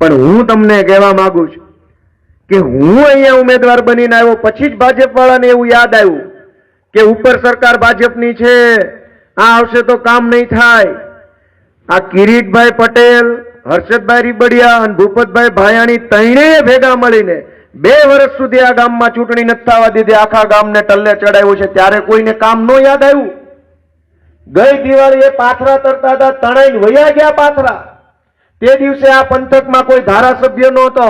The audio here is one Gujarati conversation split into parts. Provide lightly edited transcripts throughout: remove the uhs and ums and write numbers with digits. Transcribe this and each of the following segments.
પણ હું તમને કહેવા માંગુ છું કે હું અહીંયા ઉમેદવાર બનીને આવ્યો પછી જ ભાજપવાળાને એવું યાદ આવ્યું કે ઉપર સરકાર ભાજપની છે, આ આવશે તો કામ નહીં થાય. આ કિરીટભાઈ પટેલ, હર્ષદભાઈ રીબડિયા અને ભૂપતભાઈ ભાયાણી ત્રણેય ભેગા મળીને 2 વર્ષ સુધી આ ગામમાં ચૂંટણી નથી થવા દીધી, આખા ગામને ટલ્લે ચડાવ્યું છે. ત્યારે કોઈને કામ ન યાદ આવ્યું? ગઈ દિવાળીએ પાથરા તરતા હતા, તણાઈને વયા ગયા પાથરા. તે દિવસે આ પંથકમાં કોઈ ધારાસભ્ય નહોતો.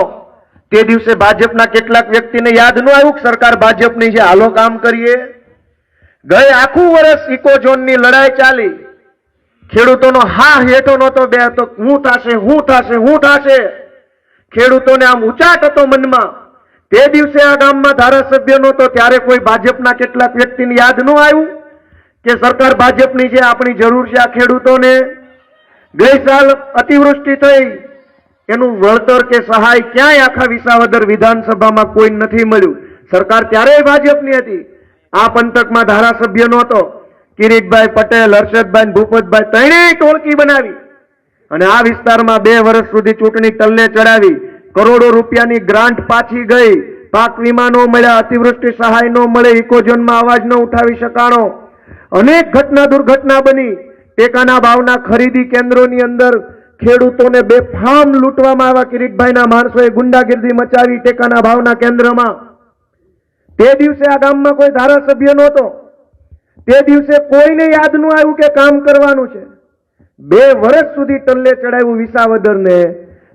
તે દિવસે ભાજપના કેટલાક વ્યક્તિને યાદ ન આવ્યું કે સરકાર ભાજપની છે, હાલો કામ કરીએ. ગઈ આખું વર્ષ ઇકોઝોનની લડાઈ ચાલી, ખેડૂતોનો હા હેઠો નહોતો બે તો હું થશે હું થશે હું થશે, ખેડૂતોને આમ ઉચાટ હતો મનમાં. તે દિવસે આ ગામમાં ધારાસભ્ય નહોતો, ત્યારે કોઈ ભાજપના કેટલાક વ્યક્તિને યાદ ન આવ્યું કે સરકાર ભાજપની છે, આપણી જરૂર છે આ ખેડૂતોને. ગઈ સાલ અતિવૃષ્ટિ થઈ, એનું વળતર કે સહાય ક્યાંય આખા વિસાવદર વિધાનસભામાં કોઈ નથી મળ્યું. સરકાર ત્યારે ભાજપની હતી, આ પંથકમાં ધારાસભ્ય નહોતો. કિરીટભાઈ પટેલ, હર્ષદભાઈ, ભૂપતભાઈ ત્રણેય ટોળકી બનાવી અને આ વિસ્તારમાં 2 વર્ષ સુધી ચૂંટણી ટલ્લે ચડાવી. કરોડો રૂપિયાની ગ્રાન્ટ પાછી ગઈ, પાક વીમા ન મળ્યા, અતિવૃષ્ટિ સહાય ન મળે, ઇકોઝોનમાં અવાજ ન ઉઠાવી શકાણો, અનેક ઘટના દુર્ઘટના બની. ટેકાના ભાવના ખરીદી કેન્દ્રોની અંદર ખેડૂતોને બેફામ લૂંટવામાં આવ્યા. કિરીટભાઈના માણસોએ ગુંડાગીરી મચાવી ટેકાના ભાવના કેન્દ્રમાં. તે દિવસે આ ગામમાં કોઈ ધારાસભ્ય નહોતો. તે દિવસે કોઈને યાદ ન આવ્યું કે કામ કરવાનું છે. 2 વર્ષ સુધી ટલ્લે ચડાવ્યું વિસાવદરને,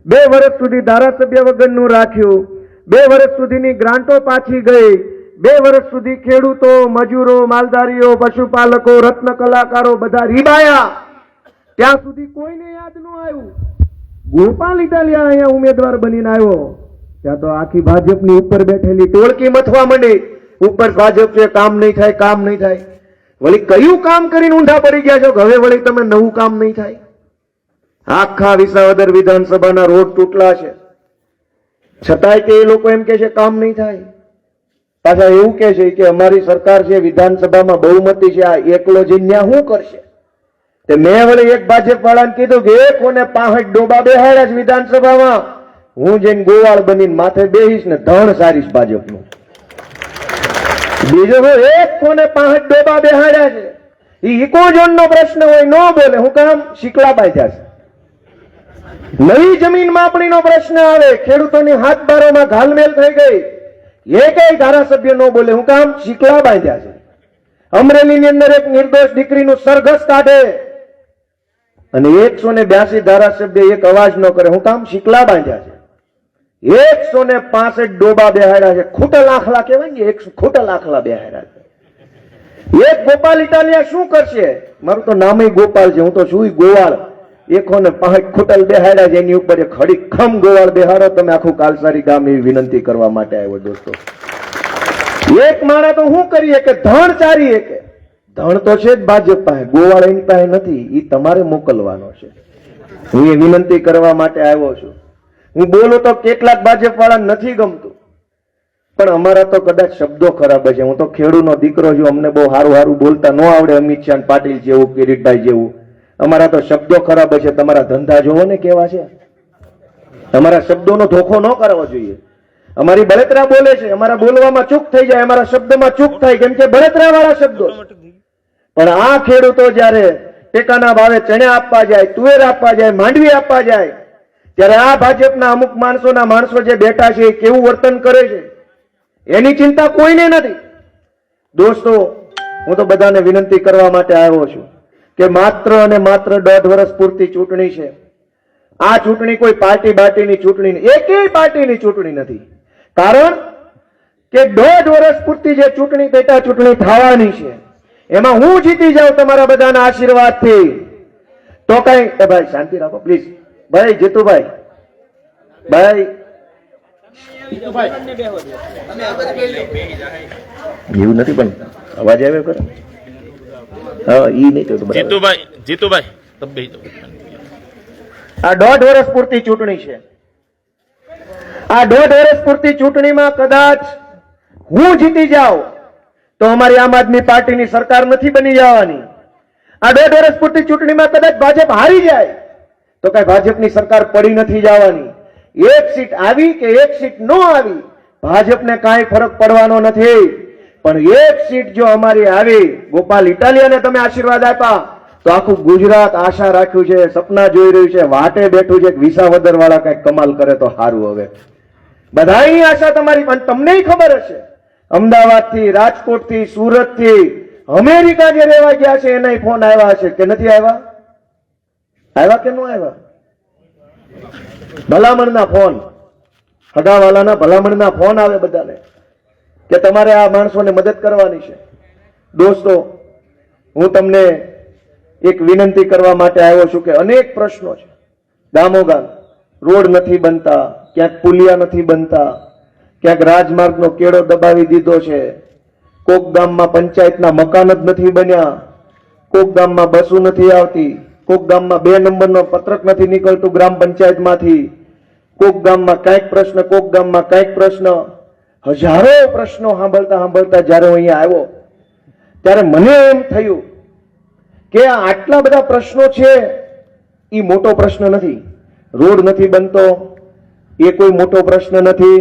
2 વર્ષ સુધી ધારાસભ્ય વગરનું રાખ્યું, 2 વર્ષ સુધીની ગ્રાન્ટો પાછી ગઈ, 2 વર્ષ સુધી ખેડૂતો, મજૂરો, માલધારીઓ, પશુપાલકો, રત્ન કલાકારો બધા રીબાયા. ત્યાં સુધી કોઈને યાદ ન આવ્યું. ગોપાલ ઇટાલિયા અહીંયા ઉમેદવાર બનીને આવ્યો, ત્યાં તો આખી ભાજપની ઉપર બેઠેલી ટોળકી મથવા માંડી. ઉપર ભાજપ છે, કામ નહીં થાય, કામ નહીં થાય. વળી કયું કામ કરીને ઊંધા પડી ગયા છો કે હવે વળી તમે નવું કામ નહીં થાય? આખા વિસાવદર વિધાનસભાના રોડ તૂટલા છે, છતાંય કે એ લોકો એમ કે છે કામ નહીં થાય. પાછા એવું કે છે કે અમારી સરકાર છે, વિધાનસભામાં બહુમતી છે, આ એકલો જઈને ત્યાં શું કરશે? તે મેં વળી એક ભાજપ વાળાને કીધું કે 165 ડોબા બેહાડ્યા છે વિધાનસભામાં, હું જઈને ગોવાળ બનીને માથે બેહીશ ને ધણ સારીશ ભાજપનું. બીજો 165 ડોબા બેહાડ્યા છે. ઇકોઝોનનો પ્રશ્ન હોય ન બોલે, હું કામ? શીકલા બાંધ્યા છે. નવી જમીન માપણીનો પ્રશ્ન આવે, ખેડૂતોની હાથબારોમાં ઘાલમેલ થઈ ગઈ, એ કઈ ધારાસભ્ય ન બોલે, હું કામ? શીકલા બાંધ્યા છે. અમરેલીની અંદર એક નિર્દોષ દીકરીનું સરઘસ કાઢે અને 182 ધારાસભ્ય એક અવાજ ન કરે, હું કામ? શીકલા બાંધ્યા છે. 165 ડોબા બેહાડ્યા છે. ખૂટલ આખલા કહેવાય ને, 100 ખૂટલ આખલા બેહાડ્યા છે. એક ગોપાલ ઇટાલિયા શું કરશે? મારું તો નામ ગોપાલ છે, હું તો છું ગોવાળ. 105 ખૂટલ બેહાડ્યા છે, એની ઉપર એક ખડીખમ ગોવાળ બેહાડો તમે આખું કાલસારી ગામ, એવી વિનંતી કરવા માટે આવ્યો દોસ્તો. એક માણા તો શું કરીએ કે ધણ ચારીએ, કે ધણ તો છે જ ભાજપ પાસે, ગોવાળ એની પાસે નથી, એ તમારે મોકલવાનો છે. હું એ વિનંતી કરવા માટે આવ્યો છું. હું બોલું તો કેટલાક ભાજપ વાળા નથી ગમતું, પણ અમારા તો કદાચ શબ્દો ખરાબ છે. હું તો ખેડૂતનો દીકરો છું, અમને બહુ સારું સારું બોલતા ન આવડે, અમિત શાહ પાટીલ જેવું, કિરીટભાઈ જેવું. અમારા તો શબ્દો ખરાબ છે. તમારા ધંધા જોવો ને કેવા છે. તમારા શબ્દોનો ધોખો ન કરવો જોઈએ. અમારી બળતરા બોલે છે, અમારા બોલવામાં ચૂક થઈ જાય, અમારા શબ્દમાં ચૂક થાય, કેમ કે બળતરા વાળા શબ્દો. પણ આ ખેડૂતો જયારે ટેકાના ભાવે ચણા આપવા જાય, તુવેર આપવા જાય, માંડવી આપવા જાય, ત્યારે આ ભાજપના અમુક માણસો જે બેઠા છે એ કેવું વર્તન કરે છે એની ચિંતા કોઈને નથી. દોસ્તો, હું તો બધાને વિનંતી કરવા માટે આવ્યો છું કે માત્ર અને માત્ર 1.5 વર્ષ પૂરતી ચૂંટણી છે. આ ચૂંટણી કોઈ પાર્ટી બાટીની ચૂંટણી નથી, એકેય પાર્ટીની ચૂંટણી નથી. કારણ કે 1.5 વર્ષ પૂરતી જે ચૂંટણી પેટા ચૂંટણી થવાની છે એમાં હું જીતી જાઉં તમારા બધાના આશીર્વાદથી તો કઈ. ભાઈ શાંતિ રાખો પ્લીઝ. ભાઈ જીતુભાઈ, ભાઈ એવું નથી પણ અવાજ આવ્યો કરે. હા ઈ નહીં તો જીતુભાઈ આ 1.5 વર્ષ પૂરતી ચૂંટણી છે. આ 1.5 વર્ષ પૂરતી ચૂંટણીમાં કદાચ હું જીતી જાઉં તો અમારી આમ આદમી પાર્ટીની સરકાર નથી બની જવાની. આ 1.5 વર્ષ પૂરતી ચૂંટણીમાં કદાચ ભાજપ હારી જાય તો કઈ ભાજપની સરકાર પડી નથી જવાની. એક સીટ આવી કે એક સીટ ન આવી ભાજપને કાંઈ ફરક પડવાનો નથી, પણ એક સીટ જો અમારી આવી, ગોપાલ ઇટાલિયાને તમે આશીર્વાદ આપ્યા તો આખું ગુજરાત આશા રાખ્યું છે, સપના જોઈ રહ્યું છે, વાટે બેઠું છે કે વિસાવદર વાળા કઈક કમાલ કરે તો સારું. હવે બધાની આશા તમારી, પણ તમને ખબર હશે અમદાવાદ થી, રાજકોટ થી, સુરત થી, અમેરિકા જે રહેવા ગયા છે એના ફોન આવ્યા હશે કે નથી આવ્યા? આવ્યા કે ન આવ્યા? ભલામણના ફોન, હગાવાલાના ભલામણના ફોન આવે બધાને કે તમારે આ માણસોને મદદ કરવાની છે. દોસ્તો, હું તમને એક વિનંતી કરવા માટે આવ્યો છું કે અનેક પ્રશ્નો છે. ગામોગામ રોડ નથી બનતા, ક્યાંક પુલિયા નથી બનતા, ક્યાંક રાજમાર્ગનો કેળો દબાવી દીધો છે, કોક ગામમાં પંચાયતના મકાન જ નથી બન્યા, કોક ગામમાં બસો નથી આવતી, કોક ગામમાં 2 નંબરનો પત્રક નથી નીકળતું ગ્રામ પંચાયતમાંથી, કોક ગામમાં કઈક પ્રશ્ન, કોક ગામમાં કઈક પ્રશ્ન. હજારો પ્રશ્નો સાંભળતા સાંભળતા જ્યારે હું અહીંયા આવ્યો ત્યારે મને એમ થયું કે આટલા બધા પ્રશ્નો છે એ મોટો પ્રશ્ન નથી. રોડ નથી બનતો એ કોઈ મોટો પ્રશ્ન નથી,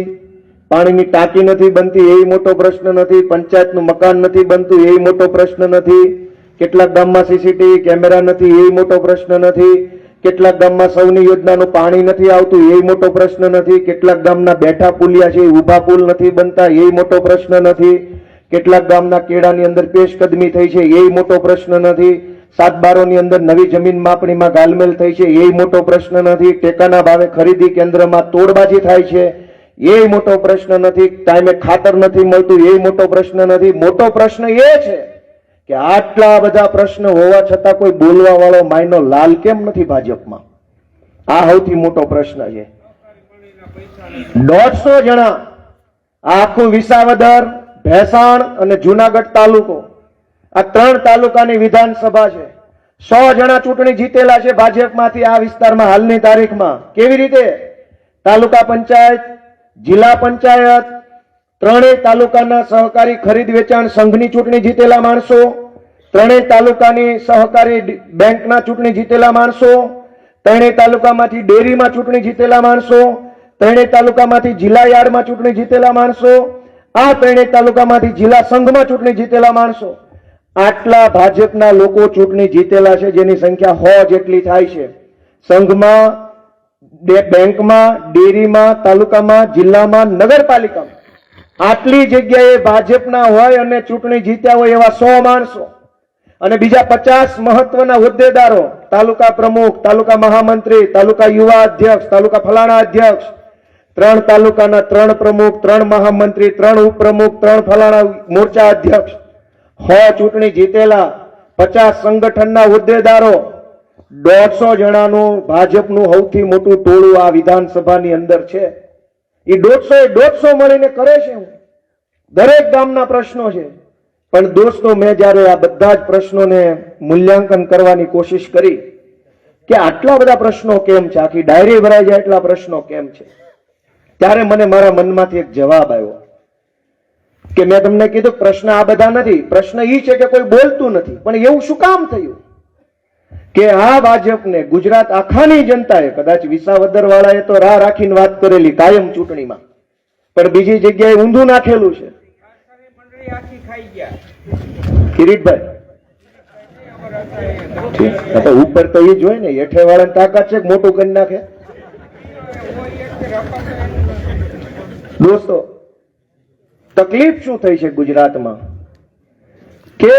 પાણીની ટાંકી નથી બનતી એ મોટો પ્રશ્ન નથી, પંચાયતનું મકાન નથી બનતું એ મોટો પ્રશ્ન નથી, કેટલાક ગામમાં સીસીટીવી કેમેરા નથી એ મોટો પ્રશ્ન નથી, કેટલાક ગામમાં સૌની યોજનાનું પાણી નથી આવતું એ મોટો પ્રશ્ન નથી, કેટલાક ગામના બેઠા પુલિયા છે ઊભા પુલ નથી બનતા એ મોટો પ્રશ્ન નથી, કેટલાક ગામના કેળાની અંદર પેશકદમી થઈ છે એ મોટો પ્રશ્ન નથી, 7/12 ની અંદર નવી જમીન માપણીમાં ગાલમેલ થઈ છે એ મોટો પ્રશ્ન નથી, ટેકાના ભાવે ખરીદી કેન્દ્રમાં તોડબાજી થાય છે એ મોટો પ્રશ્ન નથી, ટાઈમે ખાતર નથી મળતું એ મોટો પ્રશ્ન નથી. મોટો પ્રશ્ન એ છે કે આટલા બધા પ્રશ્ન હોવા છતાં કોઈ બોલવા વાળો માયનો લાલ કેમ નથી ભાજપમાં? આ સૌથી મોટો પ્રશ્ન છે. 150 જણા આખું વિસાવદર, ભેસાણ અને જુનાગઢ તાલુકો, આ 3 તાલુકાની વિધાનસભા છે. 100 જણા ચૂંટણી જીતેલા છે ભાજપમાંથી આ વિસ્તારમાં હાલની તારીખમાં. કેવી રીતે? તાલુકા પંચાયત, જિલ્લા પંચાયત, 3 તાલુકાના સહકારી ખરીદ વેચાણ સંઘની ચૂંટણી જીતેલા માણસો, 3 તાલુકાની સહકારી બેંકના ચૂંટણી જીતેલા માણસો, 3 તાલુકામાંથી ડેરીમાં ચૂંટણી જીતેલા માણસો, 3 તાલુકામાંથી જિલ્લા યાર્ડમાં ચૂંટણી જીતેલા માણસો, આ 3 તાલુકામાંથી જિલ્લા સંઘમાં ચૂંટણી જીતેલા માણસો. આટલા ભાજપના લોકો ચૂંટણી જીતેલા છે જેની સંખ્યા 100 જેટલી થાય છે. સંઘમાં, બેંકમાં, ડેરીમાં, તાલુકામાં, જિલ્લામાં, નગરપાલિકામાં આટલી જગ્યાએ ભાજપના હોય અને ચૂંટણી જીત્યા હોય એવા 100 માણસો અને બીજા 50 મહત્વના હોદ્દેદારો, તાલુકા પ્રમુખ, તાલુકા મહામંત્રી, તાલુકા યુવા અધ્યક્ષ, તાલુકા ફલાણા અધ્યક્ષ, 3 તાલુકાના 3 પ્રમુખ, 3 મહામંત્રી, 3 ઉપપ્રમુખ, 3 ફલાણા મોરચા અધ્યક્ષ, 100 ચૂંટણી જીતેલા, 50 સંગઠનના હોદ્દેદારો, 150 જણાનું ભાજપનું સૌથી મોટું ટોળું આ વિધાનસભાની અંદર છે. એ 150 મળીને કરે છે. દરેક ગામના પ્રશ્નો છે. પણ દોસ્તો, મેં જ્યારે આ બધા જ પ્રશ્નોને મૂલ્યાંકન કરવાની કોશિશ કરી કે આટલા બધા પ્રશ્નો કેમ છે, આખી ડાયરી ભરાઈ જાય એટલા પ્રશ્નો કેમ છે, ત્યારે મને મારા મનમાંથી એક જવાબ આવ્યો કે મેં તમને કીધું પ્રશ્ન આ બધા નથી, પ્રશ્ન એ છે કે કોઈ બોલતું નથી. પણ એવું શું કામ થયું કે આ ભાજપને ગુજરાત આખાની જનતાએ, કદાચ વિસાવદર વાળાએ તો રાહ રાખીને વાત કરેલી કાયમ ચૂંટણીમાં, પણ બીજી જગ્યાએ ઊંધું નાખેલું છે. કિરીટભાઈ, ઉપર તો એ જ હોય ને, હેઠે વાળાની તાકાત છે મોટું કરી નાખે. દોસ્તો, તકલીફ શું થઈ છે ગુજરાતમાં કે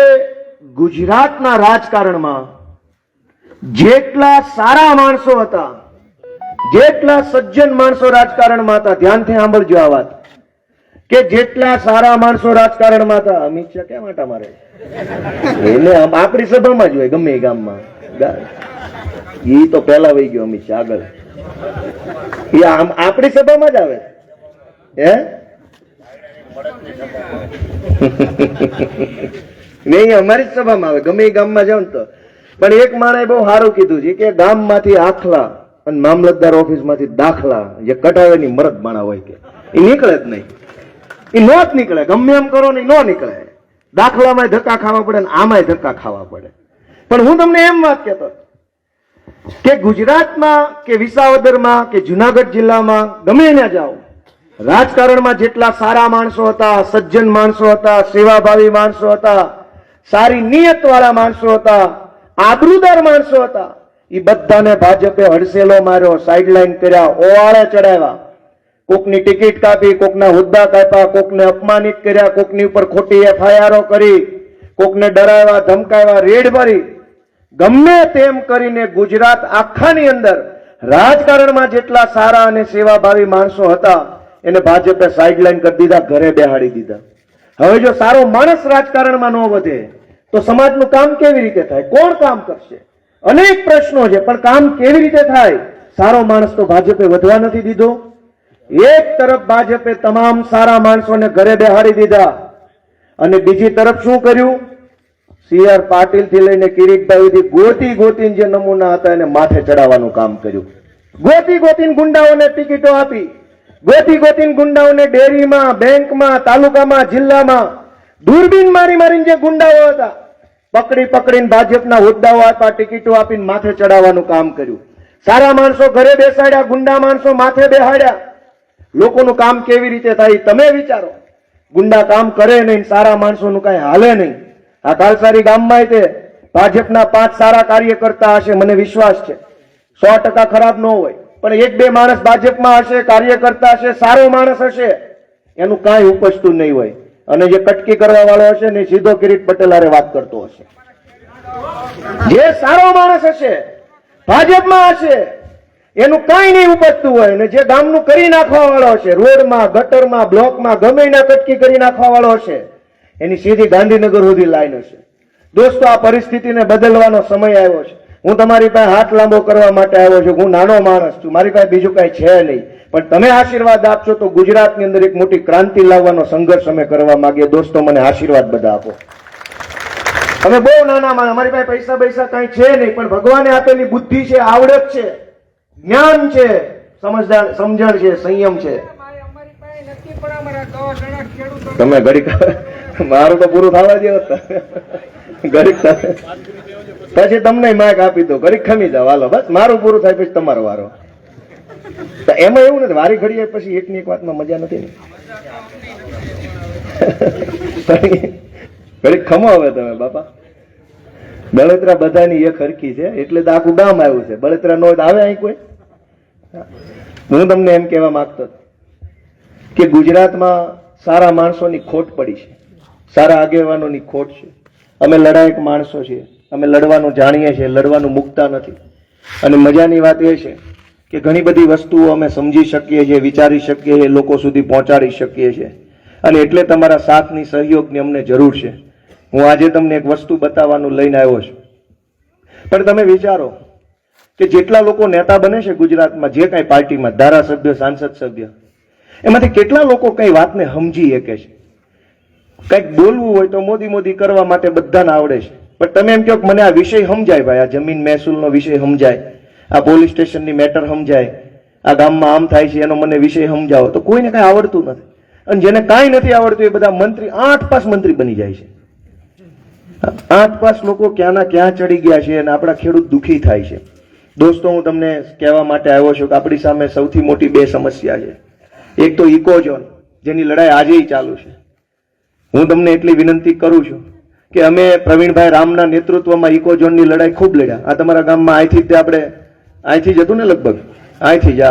ગુજરાતના રાજકારણમાં જેટલા સારા માણસો હતા, જેટલા સજ્જન માણસો રાજકારણમાં હતા, ધ્યાનથી સાંભળજો આ વાત, કે જેટલા સારા માણસો રાજકારણમાં હતા, અમિત શાહ કેમ આટા મારે? એને આપણી સભામાં જ હોય, ગમે એ ગામમાં. એ તો પહેલા વહી ગયો અમિત શાહ આગળ. એ આપણી સભામાં જ આવે. હે નહીં, અમારી જ સભામાં આવે, ગમે એ ગામમાં જાવ ને તો. પણ એક માણસે બહુ સારું કીધું છે કે ગામમાંથી આખલા અને મામલતદાર ઓફિસમાંથી દાખલા જે કઢાવેની મરદ માણા હોય કે એ નીકળે જ નહીં. એ નો જ નીકળે, ગમે એમ કરો ને નો નીકળે. દાખલામાં ધક્કા ખાવા પડે ને આમાંય ધક્કા ખાવા પડે. પણ હું તમને એમ વાત કહેતો કે ગુજરાતમાં કે વિસાવદરમાં કે જુનાગઢ જિલ્લામાં ગમે ત્યાં જાઓ, રાજકારણમાં જેટલા સારા માણસો હતા, સજ્જન માણસો હતા, સેવાભાવી માણસો હતા, સારી નિયતવાળા માણસો હતા, આબરૂદાર માણસો હતા, એ બધાને ભાજપે હડસેલો માર્યો, સાઇડલાઇન કર્યા, ઓવાળે ચડાવ્યા, કોકની ટિકિટ કાપી, કોકના હોદ્દા કાપ્યા, કોકને અપમાનિત કર્યા, કોકની ઉપર ખોટી એફઆઈઆરો કરી, કોકને ડરાવ્યા, ધમકાવ્યા, રેડ ભરી. ગમે તેમ કરીને ગુજરાત આખાની અંદર રાજકારણમાં જેટલા સારા અને સેવાભાવી માણસો હતા એને ભાજપે સાઇડલાઇન કરી દીધા, ઘરે બેહાડી દીધા. હવે જો સારો માણસ રાજકારણમાં ન વધે તો સમાજનું કામ કેવી રીતે થાય? કોણ કામ કરશે? અનેક પ્રશ્નો છે, પણ કામ કેવી રીતે થાય? સારો માણસ તો ભાજપે વધવા નથી દીધો. એક તરફ ભાજપે તમામ સારા માણસોને ઘરે બેહાડી દીધા અને બીજી તરફ શું કર્યું? CR પાટીલ થી લઈને કિરીટભાઈ સુધી ગોતી ગોતીને જે નમૂના હતા એને માથે ચડાવવાનું કામ કર્યું. ગોતી ગોતીને ગુંડાઓને ટિકિટો આપી, ગોતી ગોતીને ગુંડાઓને ડેરીમાં, બેંકમાં, તાલુકામાં, જિલ્લામાં દૂરબીન મારી મારીને જે ગુંડાઓ હતા પકડી પકડીને ભાજપના હોદ્દાઓ આપ્યા, ટિકિટો આપીને માથે ચડાવવાનું કામ કર્યું. સારા માણસો ઘરે બેસાડ્યા, ગુંડા માણસો માથે બેહાડ્યા. લોકોનું કામ કેવી રીતે થાય તમે વિચારો. ગુંડા કામ કરે નહીં, સારા માણસોનું કઈ હાલે નહીં. આ કાલસારી ગામમાં તે ભાજપના 5 સારા કાર્યકર્તા હશે, મને વિશ્વાસ છે. 100% ખરાબ ન હોય, પણ 1-2 માણસ ભાજપમાં હશે, કાર્યકર્તા હશે, સારો માણસ હશે, એનું કાંઈ ઉપજતું નહીં હોય. અને જે કટકી કરવા વાળો હશે ને સીધો કિરીટ પટેલ હારે વાત કરતો હશે. જે સારો માણસ હશે, ભાજપમાં હશે, એનું કાંઈ નહીં ઉપજતું હોય. ને જે ગામનું કરી નાખવા વાળો હશે, રોડમાં, ગટરમાં, બ્લોકમાં ગમે એના કટકી કરી નાખવા વાળો હશે, એની સીધી ગાંધીનગર સુધી લાઈન હશે. દોસ્તો, આ પરિસ્થિતિને બદલવાનો સમય આવ્યો છે. હું તમારી પાસે હાથ લાંબો કરવા માટે આવ્યો છું. હું નાનો માણસ છું, મારી પાસે બીજું કઈ છે નહીં, પણ તમે આશીર્વાદ આપશો તો ગુજરાતની અંદર એક મોટી ક્રાંતિ લાવવાનો સંઘર્ષ અમે કરવા માંગીએ. દોસ્તો, મને આશીર્વાદ બધા આપો. અમે બહુ નાના માણસ, અમારી પાસે પૈસા કઈ છે નહીં, પણ ભગવાને આપેલી બુદ્ધિ છે, આવડત છે, જ્ઞાન છે, સમજણ છે, સંયમ છે. તમે ઘડીક મારું તો પૂરું થવા દો, ઘડીક પછી તમને માઇક આપી દો, ઘડીક ખમી જાવ, હાલો બસ મારું પૂરું થાય પછી તમારો વારો. એમાં એવું નથી, વારી ઘડીએ પછી એકની એક વાતમાં મજા નથી ને. ઘડીક ખમો હવે તમે બાપા. બળતરા બધાની એક હરખી છે, એટલે તો આખું ગામ આવ્યું છે. બળતરા નો આવે અહીં કોઈ? હું તમને એમ કહેવા માંગતો કે ગુજરાતમાં સારા માણસોની ખોટ પડી છે, સારા આગેવાનોની ખોટ છે. અમે લડાયક માણસો છીએ, અમે લડવાનું જાણીએ છીએ, લડવાનું મુકતા નથી. અને મજાની વાત એ છે કે ઘણી બધી વસ્તુઓ અમે સમજી શકીએ છીએ, વિચારી શકીએ છીએ, લોકો સુધી પહોંચાડી શકીએ છીએ. અને એટલે તમારા સાથની સહયોગની અમને જરૂર છે. હું આજે તમને એક વસ્તુ બતાવવાનું લઈને આવ્યો છું. પણ તમે વિચારો કે જેટલા લોકો નેતા બને છે ગુજરાતમાં, જે કાંઈ પાર્ટીમાં, ધારાસભ્ય, સાંસદ સભ્ય, એમાંથી કેટલા લોકો કઈ વાતને સમજી શકે છે? કંઈક બોલવું હોય તો મોદી કરવા માટે બધાને આવડે છે, પણ તમે એમ કહો કે મને આ વિષય સમજાય, ભાઈ આ જમીન મહેસૂલનો વિષય સમજાય, આ પોલીસ સ્ટેશનની મેટર સમજાય, આ ગામમાં આમ થાય છે એનો મને વિષય સમજાવો, તો કોઈને કઈ આવડતું નથી. અને જેને કાંઈ નથી આવડતું એ બધા મંત્રી 8 પાસ મંત્રી બની જાય છે. 8 પાસ લોકો ક્યાંના ક્યાં ચડી ગયા છે અને આપણા ખેડૂત દુઃખી થાય છે. દોસ્તો, હું તમને કહેવા માટે આવ્યો છું કે આપણી સામે સૌથી મોટી 2 સમસ્યા છે. એક તો ઇકોઝોન, જેની લડાઈ આજે ચાલુ છે. હું તમને એટલી વિનંતી કરું છું કે અમે પ્રવીણભાઈ રામના નેતૃત્વમાં ઇકોઝોનની લડાઈ ખૂબ લડ્યા. આ તમારા ગામમાં અહીંથી જ હતું ને, લગભગ અહીંથી જ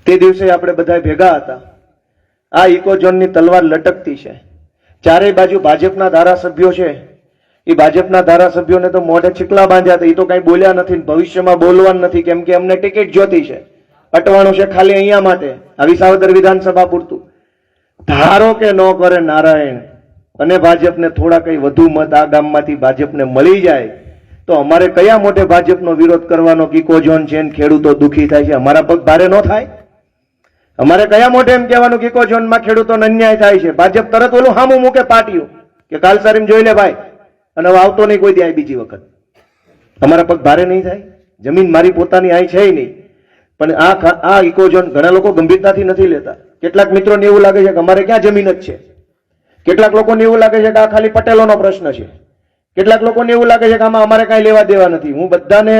તે દિવસે આપણે બધા ભેગા હતા. આ ઇકોઝોનની તલવાર લટકતી છે. ચારેય બાજુ ભાજપના ધારાસભ્યો છે. એ ભાજપના ધારાસભ્યોને તો મોઢે છીકલા બાંધ્યા હતા. એ તો કઈ બોલ્યા નથી, ભવિષ્યમાં બોલવાનું નથી, કેમ કે અમને ટિકિટ જોતી છે, અટવાનું છે ખાલી અહીંયા માટે, આ વિસાવદર વિધાનસભા પૂરતું. ધારો કે ન કરે નારાયણ અને ભાજપને થોડા કઈ વધુ મત આ ગામમાંથી ભાજપને મળી જાય તો અમારે કયા મોટે ભાજપનો વિરોધ કરવાનો? ઇકોઝોન છે, ખેડૂતો દુઃખી થાય છે, અમારા પગ ભારે ન થાય? અમારે કયા મોટે એમ કહેવાનું કે ઇકોઝોનમાં ખેડૂતોને અન્યાય થાય છે? ભાજપ તરત ઓલું હામું મૂકે પાર્ટીઓ કે કાલસારીમ જોઈ લે ભાઈ, અને હવે આવતો નહીં કોઈ દે બીજી વખત. અમારા પગ ભારે નહીં થાય? જમીન મારી પોતાની અહીં છે નહીં, પણ આ ઇકોઝોન ઘણા લોકો ગંભીરતાથી નથી લેતા. કેટલાક મિત્રોને એવું લાગે છે કે અમારે ક્યાં જમીન જ છે, કેટલાક લોકોને એવું લાગે છે કે આ ખાલી પટેલોનો પ્રશ્ન છે, કેટલાક લોકોને એવું લાગે છે કે આમાં અમારે કાંઈ લેવા દેવા નથી. હું બધાને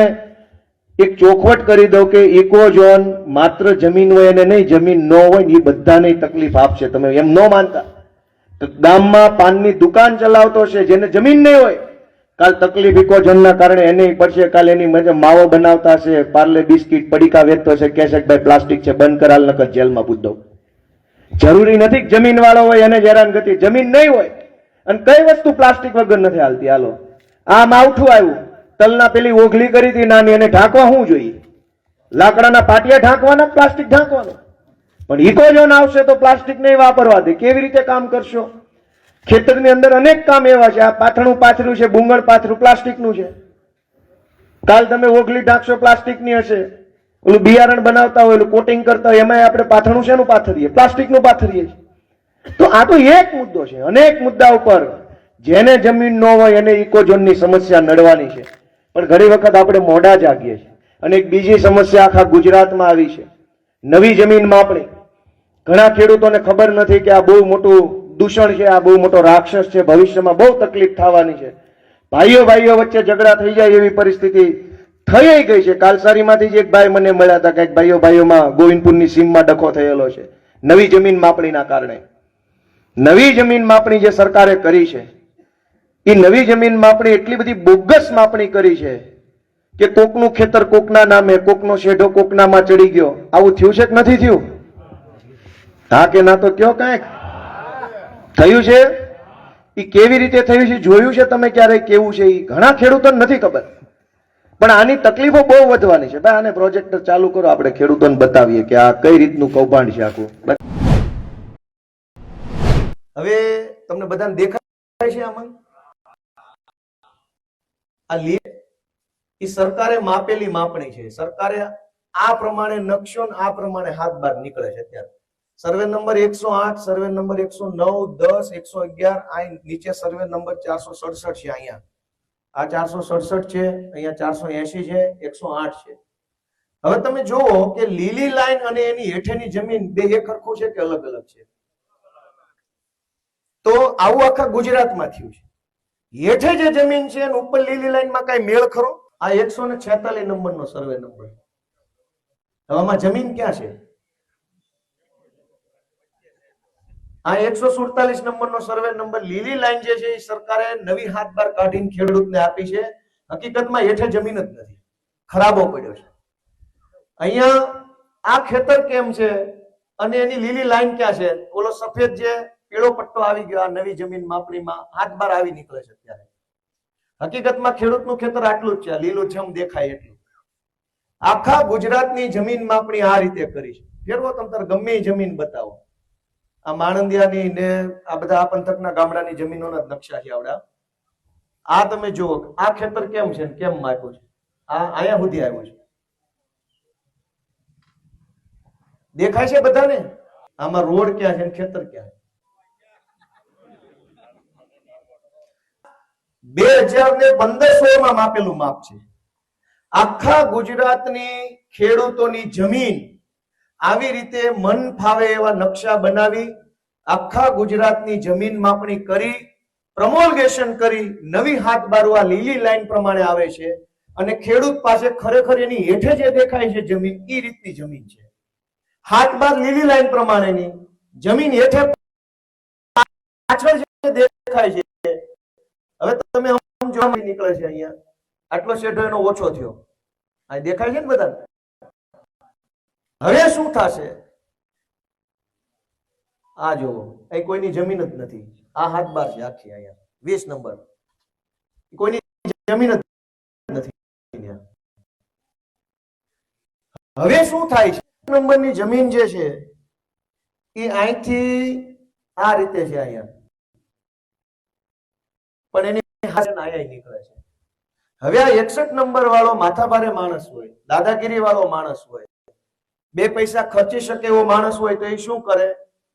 એક ચોખવટ કરી દઉં કે ઇકો ઝોન માત્ર જમીન હોય અને નહીં, જમીન ન હોય ને એ બધાને તકલીફ આપશે. તમે એમ ન માનતા તો ગામમાં પાનની દુકાન ચલાવતો છે જેને જમીન નહીં હોય, કાલ તકલીફ ઇકો ઝોનના કારણે એને પડશે. કાલ એની માવો બનાવતા છે, પાર્લે બિસ્કિટ પડીકા વેચતો છે, કહેશે કે ભાઈ પ્લાસ્ટિક છે બંધ કરાલ નકર જેલમાં પૂછ દઉં. જરૂરી નથી જમીન વાળો હોય એને હેરાન ગતિ, જમીન નહીં હોય અને કઈ વસ્તુ પ્લાસ્ટિક વગર નથી હાલતી. હાલો આ માવઠું આવ્યું, તલના પેલી ઓઘલી કરી હતી નાની, અને ઢાંકવા શું જોઈએ? લાકડાના પાટિયા ઢાંકવાના, પ્લાસ્ટિક ઢાંકવાનું. પણ ઇકો ઝોન આવશે તો પ્લાસ્ટિક નહીં વાપરવા દે. કેવી રીતે કામ કરશો? ખેતરની અંદર અનેક કામ એવા છે. આ પાથરણું પાથર્યું છે, બુંગળ પાથરું પ્લાસ્ટિકનું છે. કાલ તમે ઓઘલી ઢાંકશો પ્લાસ્ટિકની હશે. ઓલું બિયારણ બનાવતા હોય, ઓલું કોટિંગ કરતા હોય, એમાં આપણે પાથરણું શેનું પાથરીએ? પ્લાસ્ટિકનું પાથરીએ છીએ. તો આ તો એક મુદ્દો છે. અનેક મુદ્દા ઉપર જેને જમીન ન હોય એને ઇકો ઝોનની સમસ્યા નડવાની છે. પણ ઘણી વખત આપણે મોડા જાગીએ છીએ. અને એક બીજી સમસ્યા આખા ગુજરાતમાં આવી છે, નવી જમીન માપણી. ઘણા ખેડૂતોને ખબર નથી કે આ બહુ મોટું દૂષણ છે, આ બહુ મોટો રાક્ષસ છે, ભવિષ્યમાં બહુ તકલીફ થવાની છે. ભાઈઓ વચ્ચે ઝઘડા થઈ જાય એવી પરિસ્થિતિ થઈ ગઈ છે. કાલસારીમાંથી જ એક ભાઈ મને મળ્યા હતા કે ભાઈઓમાં ગોવિંદપુરની સીમમાં ડખો થયેલો છે નવી જમીન માપણીના કારણે. નવી જમીન માપણી જે સરકારે કરી છે એ નવી જમીન માપણી એટલી બધી બોગસ માપણી કરી છે કે કોકનું ખેતર કોકના નામે, કોકનો શેઢો કોકનામાં ચડી ગયો. આવું થયું છે કે નથી થયું? હા કે ના તો કયો કાંઈક થયું છે. એ કેવી રીતે થયું છે જોયું છે તમે ક્યારેય? કેવું છે એ ઘણા ખેડૂતોને નથી ખબર. પણ આની તકલીફો બહુ વધવાની છે. ભાઈ આને પ્રોજેક્ટર ચાલુ કરો, આપણે ખેડૂતોને બતાવીએ કે આ કઈ રીતનું કૌભાંડ છે આખું. હવે તમને બધાને દેખાય છે આમાં આ એ સરકારે માપેલી માપણી છે. સરકારે આ પ્રમાણે નકશો ને આ પ્રમાણે હાથ બાર નીકળે છે. અત્યારે સર્વે નંબર 108, સર્વે નંબર 109, 10, 111, આ નીચે સર્વે નંબર 467 છે. અહીંયા આ 467 છે, અહીંયા 480 છે, 108 છે. હવે તમે જુઓ કે લીલી લાઈન અને એની હેઠેની જમીન બે એક સરખું છે કે અલગ અલગ છે? તો આવું આખા ગુજરાતમાં થયું છે. હેઠે જે જમીન છે અને ઉપર લીલી લાઈનમાં કઈ મેળ ખરો? આ 146 નંબરનો સર્વે નંબર. હવે આમાં જમીન ક્યાં છે? આ 147 નંબરનો સર્વે નંબર. લીલી લાઈન જે છે એ સરકારે નવી હાથ બાર કાઢીને ખેડૂતને આપી છે. હકીકતમાં હેઠે જમીન જ નથી, ખરાબો પડ્યો છે. અહીંયા આ ખેતર કેમ છે અને એની લીલી લાઈન ક્યાં છે? ઓલો સફેદ જે પીળો પટ્ટો આવી ગયો આ નવી જમીન માપણીમાં હાથ બાર આવી નીકળે છે. અત્યારે હકીકતમાં ખેડૂતનું ખેતર આટલું જ છે, લીલુંછમ દેખાય એટલું. આખા ગુજરાતની જમીન માપણી આ રીતે કરી છે. ફેરવો તમે ગમે એ જમીન બતાવો. આ માણંદિયાની ને આ બધા આ પંથકના ગામડાની જમીનોના નકશા છે આવડા. આ તમે જુઓ આ ખેતર કેમ છે, કેમ માપ્યું છે. આ અહીંયા સુધી આવ્યું છે. દેખાય છે બધાને? આમાં રોડ ક્યાં છે, ખેતર ક્યાં છે? 2015-16 માપેલું માપ છે. આખા ગુજરાતની ખેડૂતોની જમીન આવી રીતે મન ફાવે એવા નકશા બનાવી આખા ગુજરાતની જમીન માપણી કરી, પ્રમોલ્ગેશન કરી, નવી હાથ બારવા લીલી લાઈન પ્રમાણે આવે છે. અને ખેડૂત પાસે ખરેખર એની હેઠે જે દેખાય છે જમીન એ રીતની જમીન છે. હાથ બાર લીલી લાઈન પ્રમાણેની જમીન હેઠે પાછળ જે દેખાય છે. હવે તમે સમજો નીકળે છે. અહીંયા આટલો શેઢો એનો ઓછો થયો, આ દેખાય છે ને બધા. હવે શું થશે? આ જુઓ, અહીં કોઈની જમીન જ નથી. આ હાથ બાર છે આખી. અહીંયા 20 નંબર કોઈની જમીન જ નથી. હવે શું થાય છે? નંબરની જમીન જે છે એ અહીંથી આ રીતે છે અહીંયા, પણ એની અહીંયા નીકળે છે. હવે આ 61 નંબર વાળો માથાભારે માણસ હોય, દાદાગીરી વાળો માણસ હોય, બે પૈસા ખર્ચી શકે એવો માણસ હોય તો એ શું કરે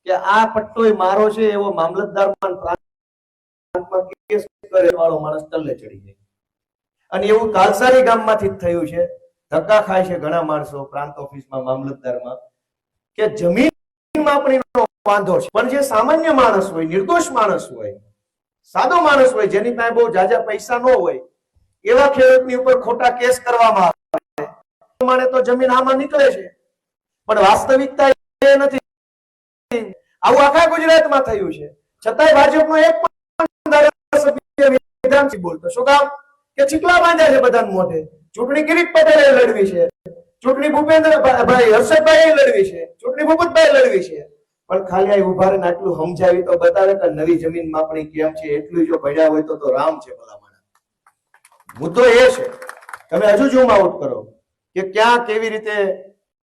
કે આ પટ્ટો મારો છે એવો મામલતદારમાં પ્રાંતમાં કેસ કરે વાળો માણસ તલ્લે ચડી જાય. અને એવું કાલસારી ગામમાંથી જ થયું છે. ધક્કા ખાય છે ઘણા માણસો પ્રાંત ઓફિસમાં, મામલતદારમાં, કે જમીન માપણીનો વાંધો છે. પણ જે સામાન્ય માણસ હોય, નિર્દોષ માણસ હોય, સાદો માણસ હોય, જેની પાસે બહુ જાજા પૈસા ન હોય, એવા ખેડૂતની ઉપર ખોટા કેસ કરવામાં આવે પ્રમાણે તો જમીન આમાં નીકળે છે, પણ વાસ્તવિકતા એ નથી. આવું આખા ગુજરાતમાં થયું છે, છતાંય ભાજપનો એક પણ ધારાસભ્ય વિધાનસભા બોલતો. શું કામ? કે ચીકલા બાંધ્યા છે બધાને મોઢે. ચૂંટણી કિરીટ પટેલે લડવી છે, ચૂંટણી ભૂપેન્દ્રભાઈ હર્ષદભાઈ લડવી છે, ચૂંટણી ભૂપતભાઈ લડવી છે, પણ ખાલી આ ઉભા રહીને આટલું સમજાવી તો બતાવે કે નવી જમીન માપણી કેમ છે. એટલું જો ભણ્યા હોય તો રામ છે ભલામણ. મુદ્દો એ છે, તમે હજુ ઝૂમ આઉટ કરો કે ક્યાં કેવી રીતે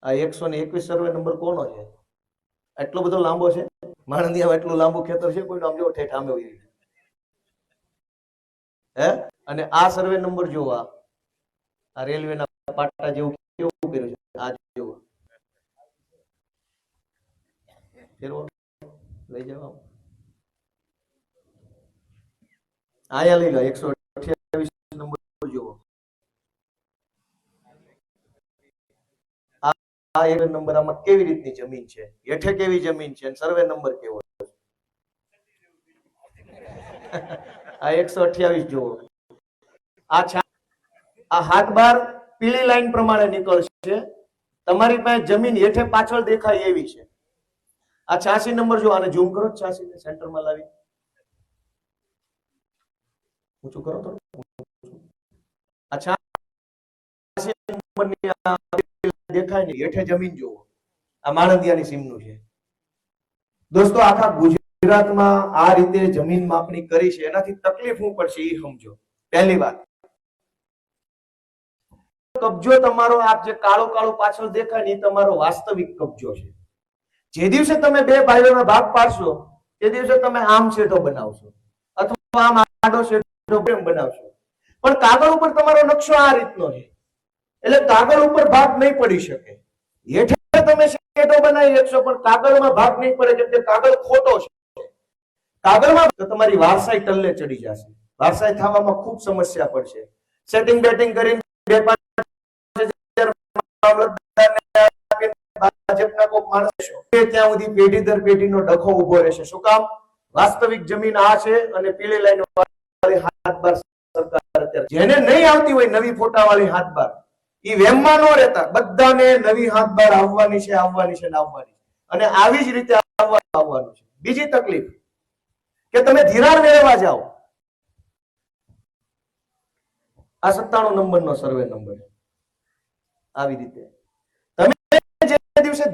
આ 121 સર્વે નંબર કોનો છે? એટલો બધો લાંબો છે. માણંદિયા એટલું લાંબુ ખેતર છે કોઈનું? આમ જો ઠેઠ આમે હોય હે. અને આ સર્વે નંબર જોવા, આ રેલવેના પાટા જેવું કેવું કર્યું છે, આ જોવા લઈ જાવ. આયા લઈ લો 128 નંબર જોવો. આ એક નંબર આમાં કેવી રીતની જમીન છે, હેઠે કેવી જમીન છે, સર્વે નંબર કેવો છે. આ 128 જોવો. આ હાથ બાર પીળી લાઈન પ્રમાણે નીકળશે. તમારી પાસે જમીન હેઠે પાછળ દેખાય એવી છે. આ 86 નંબર જો, આને ઝૂમ કરો, 86 ને સેન્ટરમાં લાવી ઊંચું કરો તો. આ 86 નંબરની દેખાય ને હેઠે જમીન જોવો. આ માણંદિયાની સીમનું છે. દોસ્તો, આખા ગુજરાતમાં આ રીતે જમીન માપણી કરી છે. એનાથી તકલીફ શું પડશે એ સમજો. પહેલી વાત, કબજો તમારો આ જે કાળો કાળો પાછળ દેખાય ને એ તમારો વાસ્તવિક કબજો છે. જે દિવસે તમે બે ભાઈઓના ભાગ પાડશો તે દિવસે તમે આમ શેઠો બનાવશો અથવા આમ આડો શેઠો બનાવશો, પણ કાગળ ઉપર તમારો નકશો આ રીતનો છે, એટલે કાગળ ઉપર ભાગ નહીં પડી શકે. હેઠે તમે શેઠો બનાવી શકશો પણ કાગળમાં ભાગ નહીં પડે, કેમ કે કાગળ ખોટો છે. કાગળમાં તો તમારી વારસાઈ ટલ્લે ચડી જશે. વારસાઈ થવામાં ખૂબ સમસ્યા પડશે. સેટિંગ બેટિંગ કરીને ભાજપના કોઈ માણસ ત્યાં સુધી પેઢી દર પેઢીનો ડખો ઉભો રહેશે. શું કામ? વાસ્તવિક જમીન આ છે અને પીળી લાઈન વાળી હાથબાર સરકાર અત્યારે જેને નહીં આવતી હોય નવી ફોટા વાળી હાથબાર, એ વેમમાં ન રહેતા. બધાને નવી હાથબાર આવવાની છે, આવવાની છે ને આવવાની, અને આવી જ રીતે આવવાનું છે. બીજી તકલીફ કે તમે ધિરાણ મેળવવા જાઓ. આ 97 નંબરનો સર્વે નંબર આવી રીતે દિવસે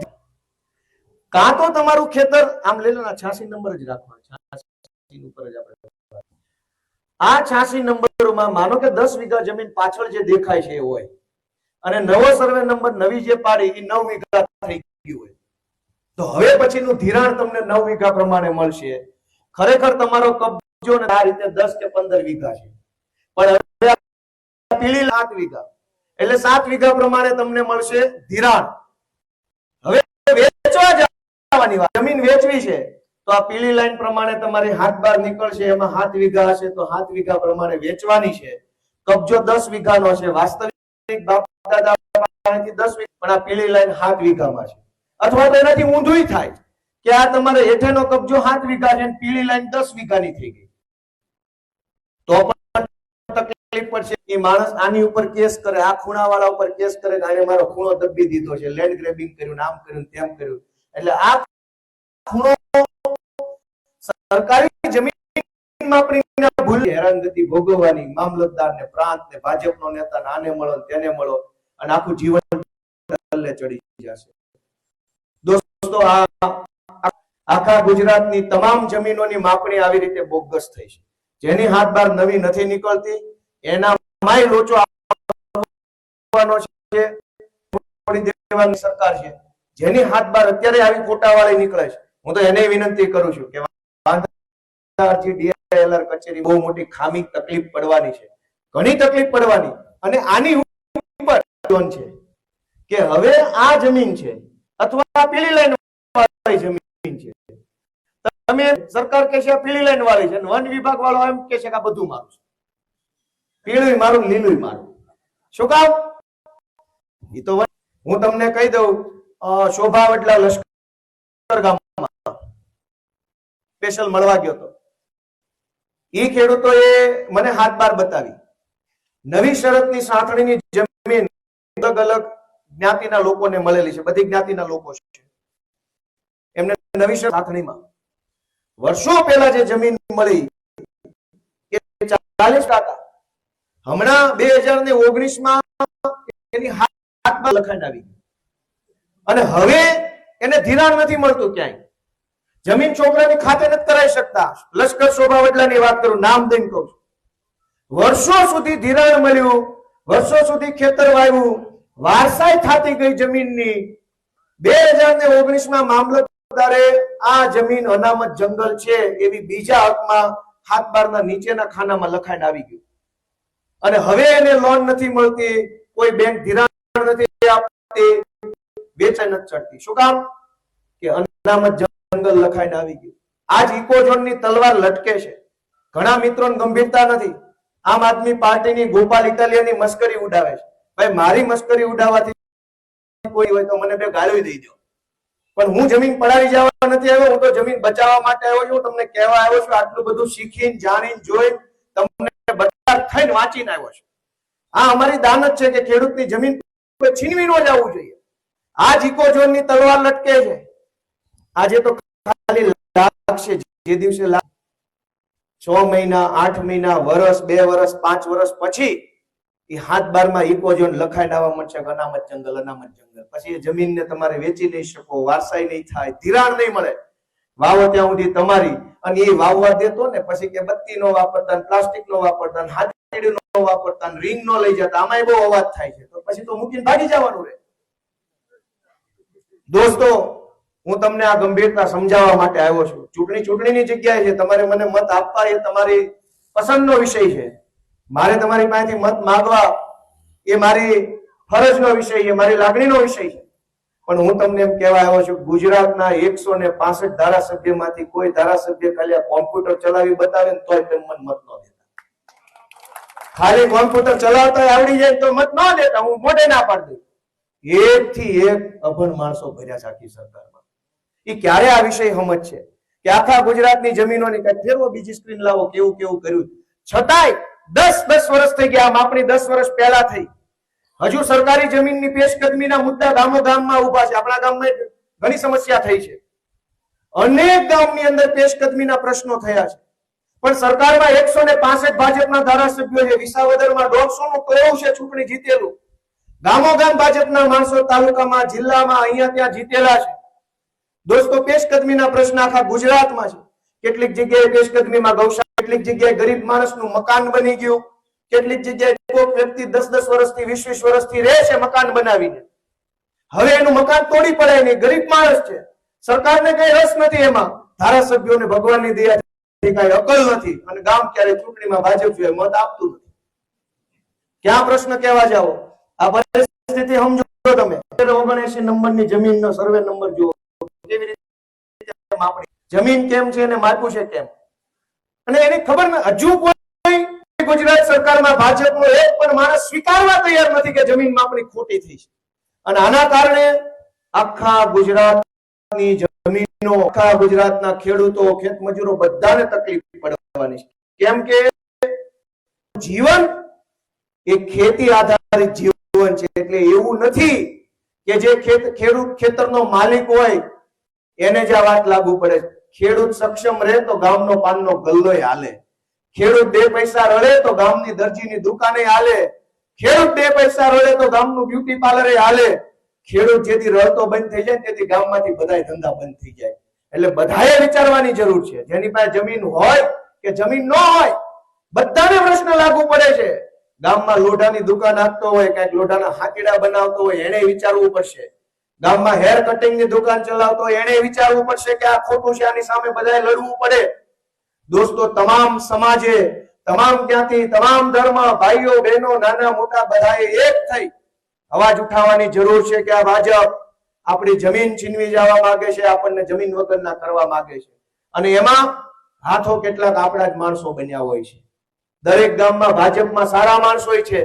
કાં તો તમારું ખેતર આમ લઈ લો. 86 નંબર જ રાખવાનો. 86 ઉપર જ આપણે આ 86 નંબરમાં માનો કે 10 વીઘા જમીન પાછળ જે દેખાય છે એ હોય, અને નવો સર્વે નંબર નવી જે પાડી એ 9 વીઘા થઈ ગયું હોય, તો હવે પછીનું ધિરાણ તમને 9 વીઘા પ્રમાણે મળશે. ખરેખર તમારો કબજો આ રીતે 10 કે 15 વીઘા છે, પણ હવે પીળી 7 વીઘા, એટલે 7 વીઘા પ્રમાણે તમને મળશે ધિરાણ. હવે વેચવા જવાની વાત, જમીન વેચવી છે તો આ પીળી લાઈન પ્રમાણે તમારી હાથ બાર નીકળશે. એમાં 7 વીઘા હશે તો 7 વીઘા પ્રમાણે વેચવાની છે. કબજો 10 વીઘાનો છે. વાસ્તવિક બાપ દાદા પાસેથી 10 વીઘા, પણ આ પીળી લાઈન 7 વીઘામાં છે. અથવા તો એનાથી ઊંધું થાય કે આ તમારે હેઠેનો કબજો 7 વીઘા છે અને પીળી લાઈન 10 વીઘાની થઈ ગઈ, તો પણ તકલીફ પડશે. એ માણસ આની ઉપર કેસ કરે, આ ખૂણાવાળા ઉપર કેસ કરે કે આને મારો ખૂણો દબી દીધો છે, લેન્ડ ગ્રેબિંગ કર્યું, આમ કર્યું, તેમ કર્યું. એટલે આ ખૂણો સરકારી જમીન માપણીના ભૂલ હેરાનગતિ ભોગવવાની, મામલતદારને, પ્રાંતને, ભાજપનો નેતાને આને મળો તેને મળો, અને આખું જીવન ટલ્લે ચડી જશે. દોસ્તો, આખા ગુજરાતની તમામ જમીનોની માપણી આવી રીતે બોગસ થઈ છે. જેની હાથ બાર નવી નથી નીકળતી એના માય લોચો આવવાનો છે. છોડી દેવાની સરકાર છે. જેની હાથ બાર અત્યારે આવી ફોટા વાળી નીકળે છે, હું તો એને વિનંતી કરું છું કે ડીએલઆર કચેરી બહુ મોટી ખામી, તકલીફ પડવાની છે, ઘણી તકલીફ પડવાની. અને આની ઉપર છે કે હવે આ જમીન છે અથવા પીળી લાઈન વાળી જમીન છે, તમે સરકાર કહે છે પીળી લાઈન વાળી છે, વન વિભાગ વાળો એમ કહે છે કે આ બધું મારું છે, પીળું મારું, લીલું મારું. શું કામ? એ તો હું તમને કહી દઉં, શોભાવટલા લશ્કર ગામમાં સ્પેશિયલ મળવા ગયો હતો. એ ખેડૂતોએ મને હાથ બાર બતાવી. નવી શરતની સાંથણીની જમીન અલગ અલગ જ્ઞાતિના લોકોને મળેલી છે, બધી જ્ઞાતિના લોકો છે. એમને નવી શરત સાંથણીમાં વર્ષો પહેલા જે જમીન મળી એ 40%. હમણાં 2019માં એની હાથમાં લખાણ આવી અને હવે એને ધિરાણ નથી મળતું ક્યાંય. જમીન છોકરાની ખાતે નથી કરાવી શકતા. લશ્કર શોભા વડલાની વાત કરું, નામ દઈને કહું છું. વર્ષો સુધી ધિરાણ મળ્યું, વર્ષો સુધી ખેતર વાવ્યું, વારસાઈ થતી ગઈ જમીનની. 2019માં મામલતદારે આ જમીન અનામત જંગલ છે એવી બીજા હકમાં હાથબારના નીચેના ખાનામાં લખાણ આવી ગયું અને હવે એને લોન નથી મળતી, કોઈ બેંક ધિરાણ નથી આપતી, વેચાઈ નથી ચડતી. શું કામ? કે અનામત જંગલ લખાઈને આવી ગયું. આજ ઇકોઝોનની તલવાર લટકે છે. ઘણા મિત્રોને ગંભીરતા નથી. આમ આદમી પાર્ટીની ગોપાલ ઇટાલિયાની મસ્કરી ઉડાવે છે. ભાઈ, મારી મસ્કરી ઉડાવવાથી કોઈ હોય તો મને બે ગાળો દઈ દો, પણ હું જમીન પડાવી જવા નથી આવ્યો. હું તો જમીન બચાવવા માટે આવ્યો છું. તમને કહેવા આવ્યો છું. આટલું બધું શીખીને, જાણીને, જોઈને, તમને બચાવ થઈને વાંચીને આવ્યો છું. આ અમારી દાનત છે કે ખેડૂતની જમીન છીનવી ન જવું જોઈએ. આ ઇકોઝોનની તલવાર લટકે છે. આજે તો ખાલી લાગશે, જે દિવસે 6 મહિના, 8 મહિના, વર્ષ, 2 વર્ષ, 5 વર્ષ પછી એ હાથ બારમાં ઇકોઝોન લખાઈને આવવા મળશે, અનામત જંગલ, અનામત જંગલ. પછી એ જમીનને તમારે વેચી નહીં શકો, વારસાઈ નહીં થાય, ધિરાણ નહીં મળે. વાવો ત્યાં સુધી તમારી. અને એ વાવવા દેતો ને પછી કે બત્તી નો વાપરતા, પ્લાસ્ટિક નો વાપરતા, હાથીડી નો વાપરતા, રીંગ નો લઈ જતા, આમાંય બહુ અવાજ થાય છે. તો પછી તો મૂકીને ભાગી જવાનું રહે. દોસ્તો, હું તમને આ ગંભીરતા સમજાવવા માટે આવ્યો છું. ચૂંટણીની જગ્યાએ છે. તમારે મને મત આપવા એ તમારી પસંદનો વિષય છે. મારે તમારી પાસેથી મત માંગવા એ મારી ફરજનો વિષય છે, મારી લાગણીનો વિષય છે. પણ હું તમને એમ કહેવા આવ્યો છું, ગુજરાતના 165 ધારાસભ્યમાંથી કોઈ ધારાસભ્ય ખાલી આ કોમ્પ્યુટર ચલાવી બતાવે ને તોય તેમ મને મત ન દેતા. ખાલી કોમ્પ્યુટર ચલાવતા આવડી જાય તો મત ન દેતા. હું મોઢે ના પાડી દઉં. એક થી એક અભણ માણસો ભર્યા છે આખી સરકારમાં. એ ક્યારે આ વિષય સમજ છે કે આખા ગુજરાતની જમીનોની કઈ ફેરવો, બીજી સ્ક્રીન લાવો, કેવું કેવું કર્યું. છતાંય 10 વર્ષ થઈ ગયા. માપણી 10 વર્ષ પહેલા થઈ. હજુ સરકારી જમીનની પેશકદમીના મુદ્દા ગામો ગામમાં ઉભા છે. આપણા ગામમાં ઘણી સમસ્યા થઈ છે. અનેક ગામની અંદર પેશકદમીના પ્રશ્નો થયા છે. પણ સરકારમાં 165 ભાજપના ધારાસભ્યો છે. વિસાવદરમાં 150 નું કરોડ છે ચૂંટણી જીતેલું. ગામો ગામ ભાજપના માણસો તાલુકામાં, જિલ્લામાં, અહીંયા ત્યાં જીતેલા છે. દોસ્તો, પેશકદમીના પ્રશ્ન આખા ગુજરાતમાં છે. કેટલીક જગ્યાએ પેશકદમીમાં ગૌશાળા, કેટલીક જગ્યાએ ગરીબ માણસનું મકાન બની ગયું, કેટલીક જગ્યાએ કોઈ વ્યક્તિ 10 વર્ષથી 20 વર્ષથી રહે છે મકાન બનાવીને. હવે એનું મકાન તોડી પડાય નહીં. ગરીબ માણસ છે. સરકારને કઈ રસ નથી એમાં. ધારાસભ્યોને ભગવાનની દયાથી કઈ અકલ નથી અને ગામ ક્યારે ચૂંટણીમાં ભાજપ મત આપતું નથી. ક્યાં પ્રશ્ન કહેવા જાઓ? આ પરિસ્થિતિ સમજો તમે. 79 નંબરની જમીનનો સર્વે નંબર જુઓ. કેવી રીતે માપણી જમીન કેમ છે અને માપ્યું છે કેમ. અને એની ખબર ન, હજુ કોઈ ગુજરાત સરકારમાં ભાજપનો એક પણ માણસ સ્વીકારવા તૈયાર નથી કે જમીન માપણી ખોટી થઈ છે. અને આના કારણે આખા ગુજરાતની જમીનો, આખા ગુજરાતના ખેડૂતો, ખેતમજૂરો બધાને તકલીફ પડવાની છે. કેમ કે જીવન એ ખેતી આધારિત જીવન છે. એટલે એવું નથી કે જે ખેડૂત ખેતરનો માલિક હોય એને જ આ વાત લાગુ પડે. ખેડૂત સક્ષમ રહે તો ગામનો પાનનો ગલ્લોય હાલે. ખેડૂત 2 પૈસા રળે તો ગામની દરજીની દુકાને હાલે. ખેડૂત 2 પૈસા રળે તો ગામનું બ્યુટી પાર્લરે હાલે. ખેડૂત જેથી રળતો બંધ થઈ જાય તેથી ગામમાંથી બધાય ધંધા બંધ થઈ જાય. એટલે બધાએ વિચારવાની જરૂર છે. જેની પાસે જમીન હોય કે જમીન ન હોય, બધાને પ્રશ્ન લાગુ પડે છે. ગામમાં લોઢાની દુકાન આપતો હોય, કઈક લોઢાના હાકીડા બનાવતો હોય, એને વિચારવું પડશે. ગામમાં હેર કટિંગની દુકાન ચલાવતો હોય, એને વિચારવું પડશે કે આ ખોટું છે, આની સામે બધાએ લડવું પડે. દોસ્તો, તમામ સમાજે, તમામ જ્ઞાતિ, તમામ ધર્મ, ભાઈઓ બહેનો, નાના મોટા બધાએ એક થઈ અવાજ ઉઠાવવાની જરૂર છે કે આ ભાજપ આપણી જમીન છીનવી જવા માંગે છે, આપણને જમીન વગરના કરવા માંગે છે. અને એમાં હાથો કેટલાક આપણા જ માણસો બન્યા હોય છે. દરેક ગામમાં ભાજપમાં સારા માણસો છે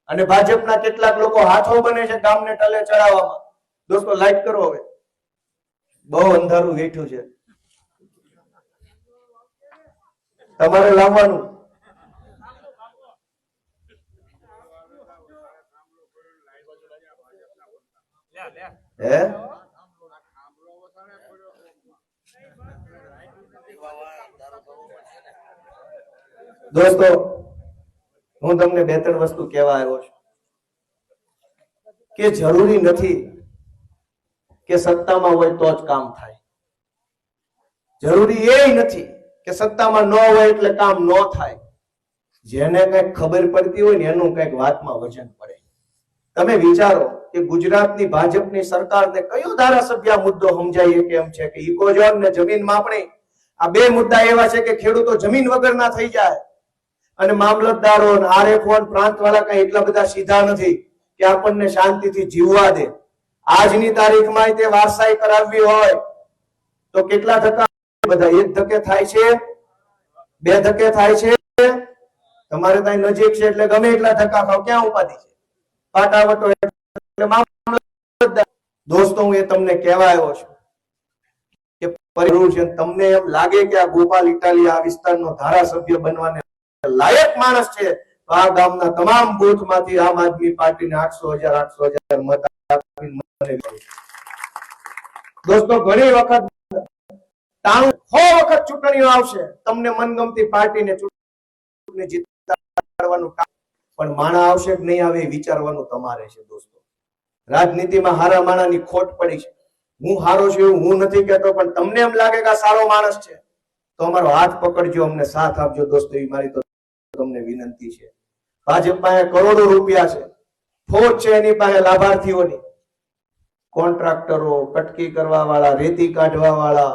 અને ભાજપના કેટલાક લોકો હાથો બને છે ગામને ટલે ચડાવવામાં. દોસ્તો, લાઈટ કરો. હવે બહુ અંધારું બેઠું છે. તમારે લાવવાનું. હે દોસ્તો, હું તમને બે ત્રણ વસ્તુ કહેવા આવ્યો છું કે જરૂરી નથી કે સત્તામાં હોય તો જ કામ થાય. જરૂરી એ નથી કે સત્તામાં ન હોય એટલે કામ ન થાય. જેને કઈક ખબર પડતી હોય ને એનું કઈક વાતમાં વજન પડે. તમે વિચારો કે ગુજરાતની ભાજપની સરકારને કયો ધારાસભ્ય મુદ્દો સમજાય કેમ છે કે ઇકોઝોન ને જમીન માપણી, આ બે મુદ્દા એવા છે કે ખેડૂતો જમીન વગરના થઈ જાય અને મામલતદારો આરએફઓ પ્રાંતવાળા કઈ એટલા બધા સીધા નથી કે આપણને શાંતિથી જીવવા દે. આજની તારીખમાં તે વારસાઈ કરાવવી હોય તો કેટલા ધક્કા? બધા એક ધક્કે થાય છે, બે ધક્કે થાય છે. તમારે ત્યાં નજીક છે એટલે ગમે એટલા ધક્કા ખાવ, ક્યાં ઉપાધિ છે? પાટાવટો એટલે મામલતદાર. દોસ્તો, હું એ તમને કહેવા આવ્યો છું કે જરૂર છે. તમને એમ લાગે કે આ ગોપાલ ઇટાલિયા આ વિસ્તારનો ધારાસભ્ય બનવાને લાયક માણસ છે તો આ ગામના તમામ બૂથમાંથી આમ આદમી પાર્ટીને 800,000 મત આપીને મને. દોસ્તો, ઘણી વખત 100 વખત ચૂંટણીઓ આવશે, તમને મનગમતી પાર્ટીને ચૂંટણી જીતાડવાનું કામ, પણ માણા આવશે કે નહીં આવે એ વિચારવાનું તમારે છે. દોસ્તો, રાજનીતિમાં હારા માણાની ખોટ પડી છે. હું હારો છું એવું હું નથી કહેતો, પણ તમને એમ લાગે કે આ સારો માણસ છે તો અમારો હાથ પકડજો, અમને સાથ આપજો. દોસ્તો, એ મારી તો તમને વિનંતી છે. ભાજપ પાસે કરોડો રૂપિયા છે, ફોજ છે એની પાસે લાભાર્થીઓની. કોન્ટ્રાક્ટરો, કટકી કરવા વાળા, રેતી કાઢવા વાળા,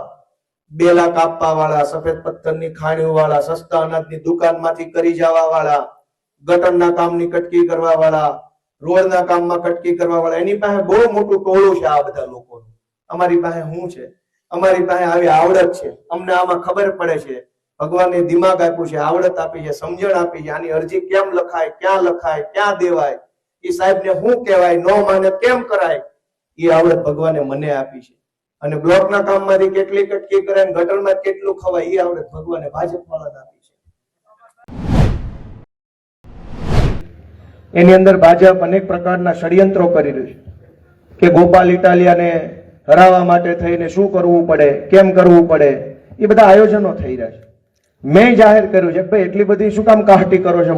બેલા કાપવા વાળા, સફેદ પથ્થરની ખાણીઓ વાળા, સસ્તા અનાજની દુકાનમાંથી કરી જવા વાળા, ગટરના કામની કટકી કરવા વાળા, રોડના કામમાં કટકી કરવા વાળા, એની પાસે બહુ મોટું ટોળું છે આ બધા લોકોનું. અમારી પાસે શું છે? અમારી પાસે આવી આવડત છે, અમને આમાં ખબર પડે છે. ભગવાને દિમાગ આપ્યું છે, આવડત આપી છે, સમજણ આપી છે. આની અરજી કેમ લખાય, ક્યાં દેવાય, એ સાહેબને શું કહેવાય, ન માને કેમ કરાય, એ આવડત ભગવાને મને આપી છે. અને બ્લોકના કામમાંથી કેટલી કટકી કરે, ગટરમાં કેટલું ખવાય, એ આવડત ભગવાને ભાજપ વાળાને આપી છે. એની અંદર ભાજપ અનેક પ્રકારના ષડયંત્રો કરી રહ્યું છે કે ગોપાલ ઇટાલિયાને હરાવવા માટે થઈને શું કરવું પડે, કેમ કરવું પડે, એ બધા આયોજનો થઈ રહ્યા છે. મેં જાહેર કર્યું છે કે ભાઈ એટલી બધી શું કામ કાહટી કરો છો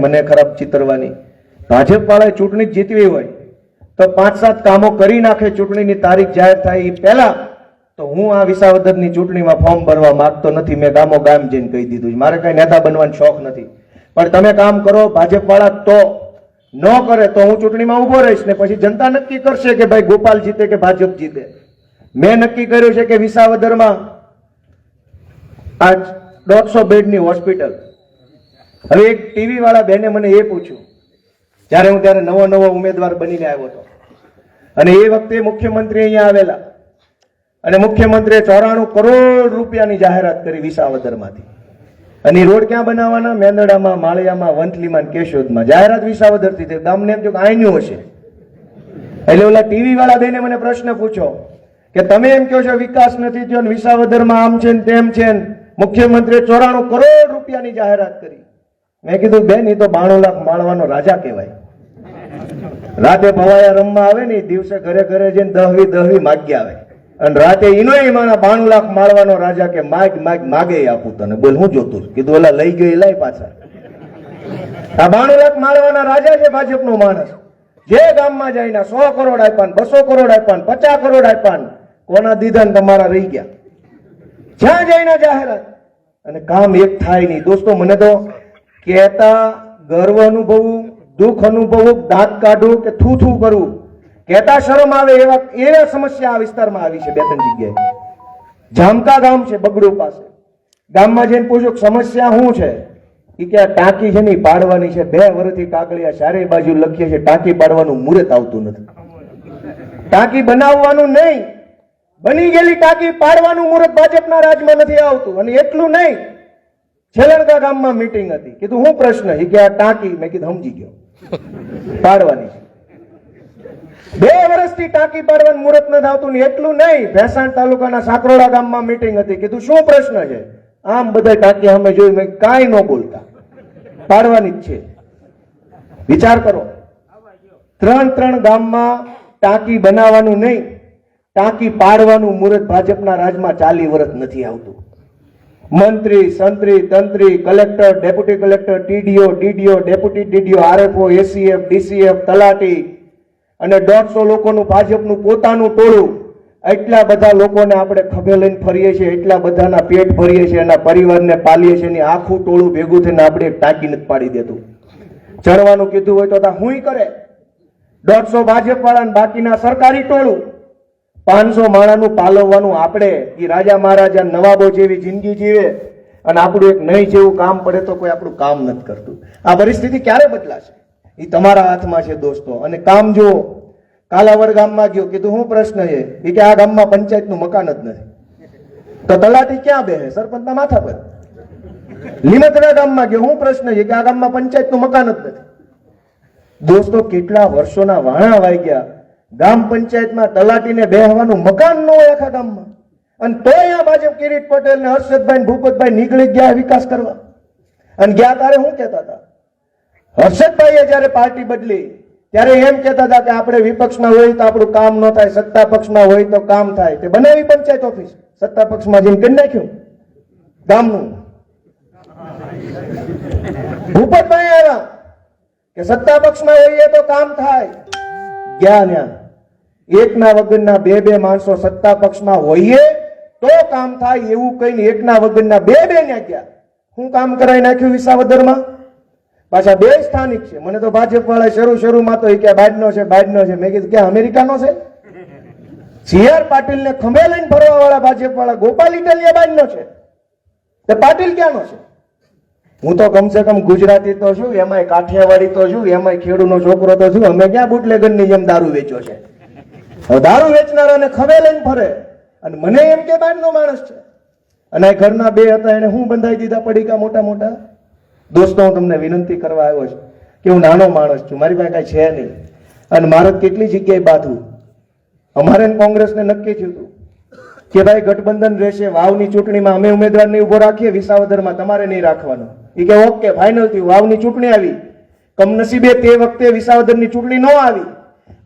મને ખરાબ ચિતરવાની. ભાજપ વાળાએ ચૂંટણી જીતવી હોય તો 5-7 કામો કરી નાખે. ચૂંટણીની તારીખ જાહેર થાય એ પહેલા તો હું આ વિસાવદરની ચૂંટણીમાં ફોર્મ ભરવા માંગતો નથી. મેં ગામો ગામ જઈને કહી દીધું છે, મારે કઈ નેતા બનવાનો શોખ નથી. પણ તમે કામ કરો ભાજપ વાળા, તો ન કરે તો હું ચૂંટણીમાં ઉભો રહીશ ને પછી જનતા નક્કી કરશે કે ભાઈ ગોપાલ જીતે કે ભાજપ જીતે. મેં નક્કી કર્યું છે કે વિસાવદરમાં આ 150 બેડની હોસ્પિટલ. હવે એક ટીવી વાળા બેને મને એ પૂછ્યું, જ્યારે હું ત્યારે નવો ઉમેદવાર બનીને આવ્યો હતો અને એ વખતે મુખ્યમંત્રી અહીંયા આવેલા અને મુખ્યમંત્રીએ 94 કરોડ રૂપિયાની જાહેરાત કરી વિસાવદરમાંથી. અને રોડ ક્યાં બનાવવાના? મેંદડામાં, માળિયામાં, વંથલીમાં, કેશોદમાં. જાહેરાત વિસાવદરથી થઈ. ગામને એમ જો આઈન્યું હશે. એટલે ઓલા ટીવી વાળા બેને મને પ્રશ્ન પૂછ્યો કે તમે એમ કહો છો વિકાસ નથી થયો ને વિસાવદરમાં આમ છે ને તેમ છે ને મુખ્યમંત્રીએ 94 કરોડ રૂપિયાની જાહેરાત કરી. મેં કીધું બેન, એ તો 92 લાખ માળવાનો રાજા કહેવાય. રાતે ભવાયા રમવા આવે ને, દિવસે ઘરે ઘરે જઈને 10 માગી આવે અને રાતે ઈનો માણા 92 લાખ માળવાનો રાજા કે માગે આપું તને. બોલ હું જોતું? કીધું ઓલા લઈ ગયો લાય પાછા. આ 92 લાખ માળવાના રાજા છે ભાજપનો માણસ. જે ગામમાં જઈને 100 કરોડ આપ્યા, 200 કરોડ આપ્યા, 50 કરોડ આપ્યા, કોના દીધા ને તમારા રહી ગયા. જ્યાં જઈને જાહેરાત અને કામ એક થાય નહીં. દોસ્તો, મને તો કહેતા ગર્વ અનુભવવું, દુઃખ અનુભવવું, દાંત કાઢવું કે થૂ કરવું, કહેતા શરમ આવે એવા સમસ્યા આ વિસ્તારમાં આવી છે. 2-3 જગ્યાએ. જામકા ગામ છે બગડુ પાસે. ગામમાં જઈને પૂછ્યું સમસ્યા શું છે? એ કે ટાંકી છે ને પાડવાની છે. 2 વર્ષથી કાગળિયા ચારે બાજુ લખીએ છે, ટાંકી પાડવાનું મુહૂર્ત આવતું નથી. ટાંકી બનાવવાનું નહીં, બની ગયેલી ટાંકી પાડવાનું મુહૂર્ત ભાજપના રાજમાં નથી આવતું. અને એટલું નહીં, છેલણકા ગામમાં મીટિંગ હતી. કીધું હું પ્રશ્ન? એ કે આ ટાંકી. મેં કીધું સમજી ગયો, પાડવાની છે. 2 વર્ષથી ટાંકી પાડવાનું મુહૂર્ત નથી આવતું. ને એટલું નહીં, ભેસાણ તાલુકાના સાકરોડા ગામમાં મીટિંગ હતી. કીધું શું પ્રશ્ન છે? આમ બધા ટાંકી સામે જોઈ મેં કાંઈ ન બોલતા, પાડવાની જ છે. વિચાર કરો, 3 ગામમાં ટાંકી બનાવવાનું નહીં, ટાંકી પાડવાનું મુહૂર્ત ભાજપના રાજમાં 40 વર્ષ નથી આવતું. મંત્રી, સંત્રી, તંત્રી, collector, deputy collector, TDO, deputy TDO, RFO, ACF, DCF, તલાટી અને 150 લોકોનું ભાજપનું પોતાનું ટોળું, એટલા બધા લોકોને આપણે ખભે લઈને ફરીએ છીએ, એટલા બધાના પેટ ભરીએ છીએ, એના પરિવારને પાલીએ છીએ, એની આખું ટોળું ભેગું થઈને આપણે એક ટાંકી નથી પાડી દેતું. ચડવાનું કીધું હોય તો હુંય કરે. 150 ભાજપ વાળા, બાકીના સરકારી ટોળું, 500 માણાનું પાલવવાનું. આપણે એ રાજા મહારાજા નવાબો જેવી જિંદગી જીવે અને આપણું એક નહીં જેવું કામ પડે તો કોઈ આપણું કામ નથી કરતું. આ પરિસ્થિતિ ક્યારે બદલાશે એ તમારા હાથમાં છે દોસ્તો. અને કામ જુઓ, કાલાવડ ગામમાં ગયો, કીધું શું પ્રશ્ન છે? એ કે આ ગામમાં પંચાયતનું મકાન જ નથી. તો તલાટી ક્યાં બેસે? સરપંચના માથા પર. લીમતરા ગામમાં ગયો, શું પ્રશ્ન છે? કે આ ગામમાં પંચાયતનું મકાન જ નથી. દોસ્તો, કેટલા વર્ષોના વાણા વાઈ ગયા, ગામ પંચાયતમાં તલાટીને બેહવાનું મકાન ન હોય આખા ગામમાં, અને તોય આ ભાજપ કિરીટ પટેલ ને હર્ષદભાઈ ભૂપતભાઈ નીકળી ગયા વિકાસ કરવા. અને ગયા તારે શું કહેતા હતા? હર્ષદભાઈએ જયારે પાર્ટી બદલી ત્યારે એમ કહેતા હતા કે આપણે વિપક્ષમાં હોય તો આપણું કામ ન થાય, સત્તા પક્ષમાં હોય તો કામ થાય. તે બનાવી પંચાયત ઓફિસ, સત્તા પક્ષમાં જઈને કરી નાખ્યું ગામનું. ભૂપતભાઈ આવ્યા કે સત્તા પક્ષમાં હોઈએ તો કામ થાય. ગયા ન્યા એકના વગરના બે માણસો સત્તા પક્ષમાં હોઈએ તો કામ થાય એવું કહીને એકના વગરના બે ન્યા ગયા. હું કામ કરાવી નાખ્યું વિસાવદરમાં. પાછા બે સ્થાનિક છે. મને તો ભાજપ વાળા શરૂમાં તો એ કે બાજનો છે, બાજનો છે. મેં કીધું કે અમેરિકાનો છે? CR પાટીલ ને ખંભે લઈને ફરવા વાળા ભાજપ વાળા ગોપાલ ઇટાલિયા બાજનો છે, તે પાટીલ ક્યાંનો છે? હું તો કમસે કમ ગુજરાતી તો છું, એમાંય કાઠિયાવાડી તો છું, એમાંય ખેડૂનો છોકરો તો છું. અમે ક્યાં બુટલેગર ની જેમ દારૂ વેચ્યો છે? દારૂ વેચનારાને ખભે લઈને ફરે અને મને એમ કે બાજનો માણસ છે. અને આ ઘરના બે હતા, એને હું બંધાઈ દીધા પડીકા મોટા મોટા. દોસ્તો, હું તમને વિનંતી કરવા આવ્યો છું કે હું નાનો માણસ છું, મારી પાસે કઈ છે નહીં, અને મારે કેટલી જગ્યાએ બાંધવું. અમારે કોંગ્રેસને નક્કી થયું હતું કે ભાઈ ગઠબંધન રહેશે, વાવની ચૂંટણીમાં અમે ઉમેદવાર નહીં ઉભો રાખીએ, વિસાવદરમાં તમારે નહીં રાખવાનો. એ કે ઓકે, ફાઇનલ થયું. વાવની ચૂંટણી આવી, કમનસીબે તે વખતે વિસાવદરની ચૂંટણી ન આવી.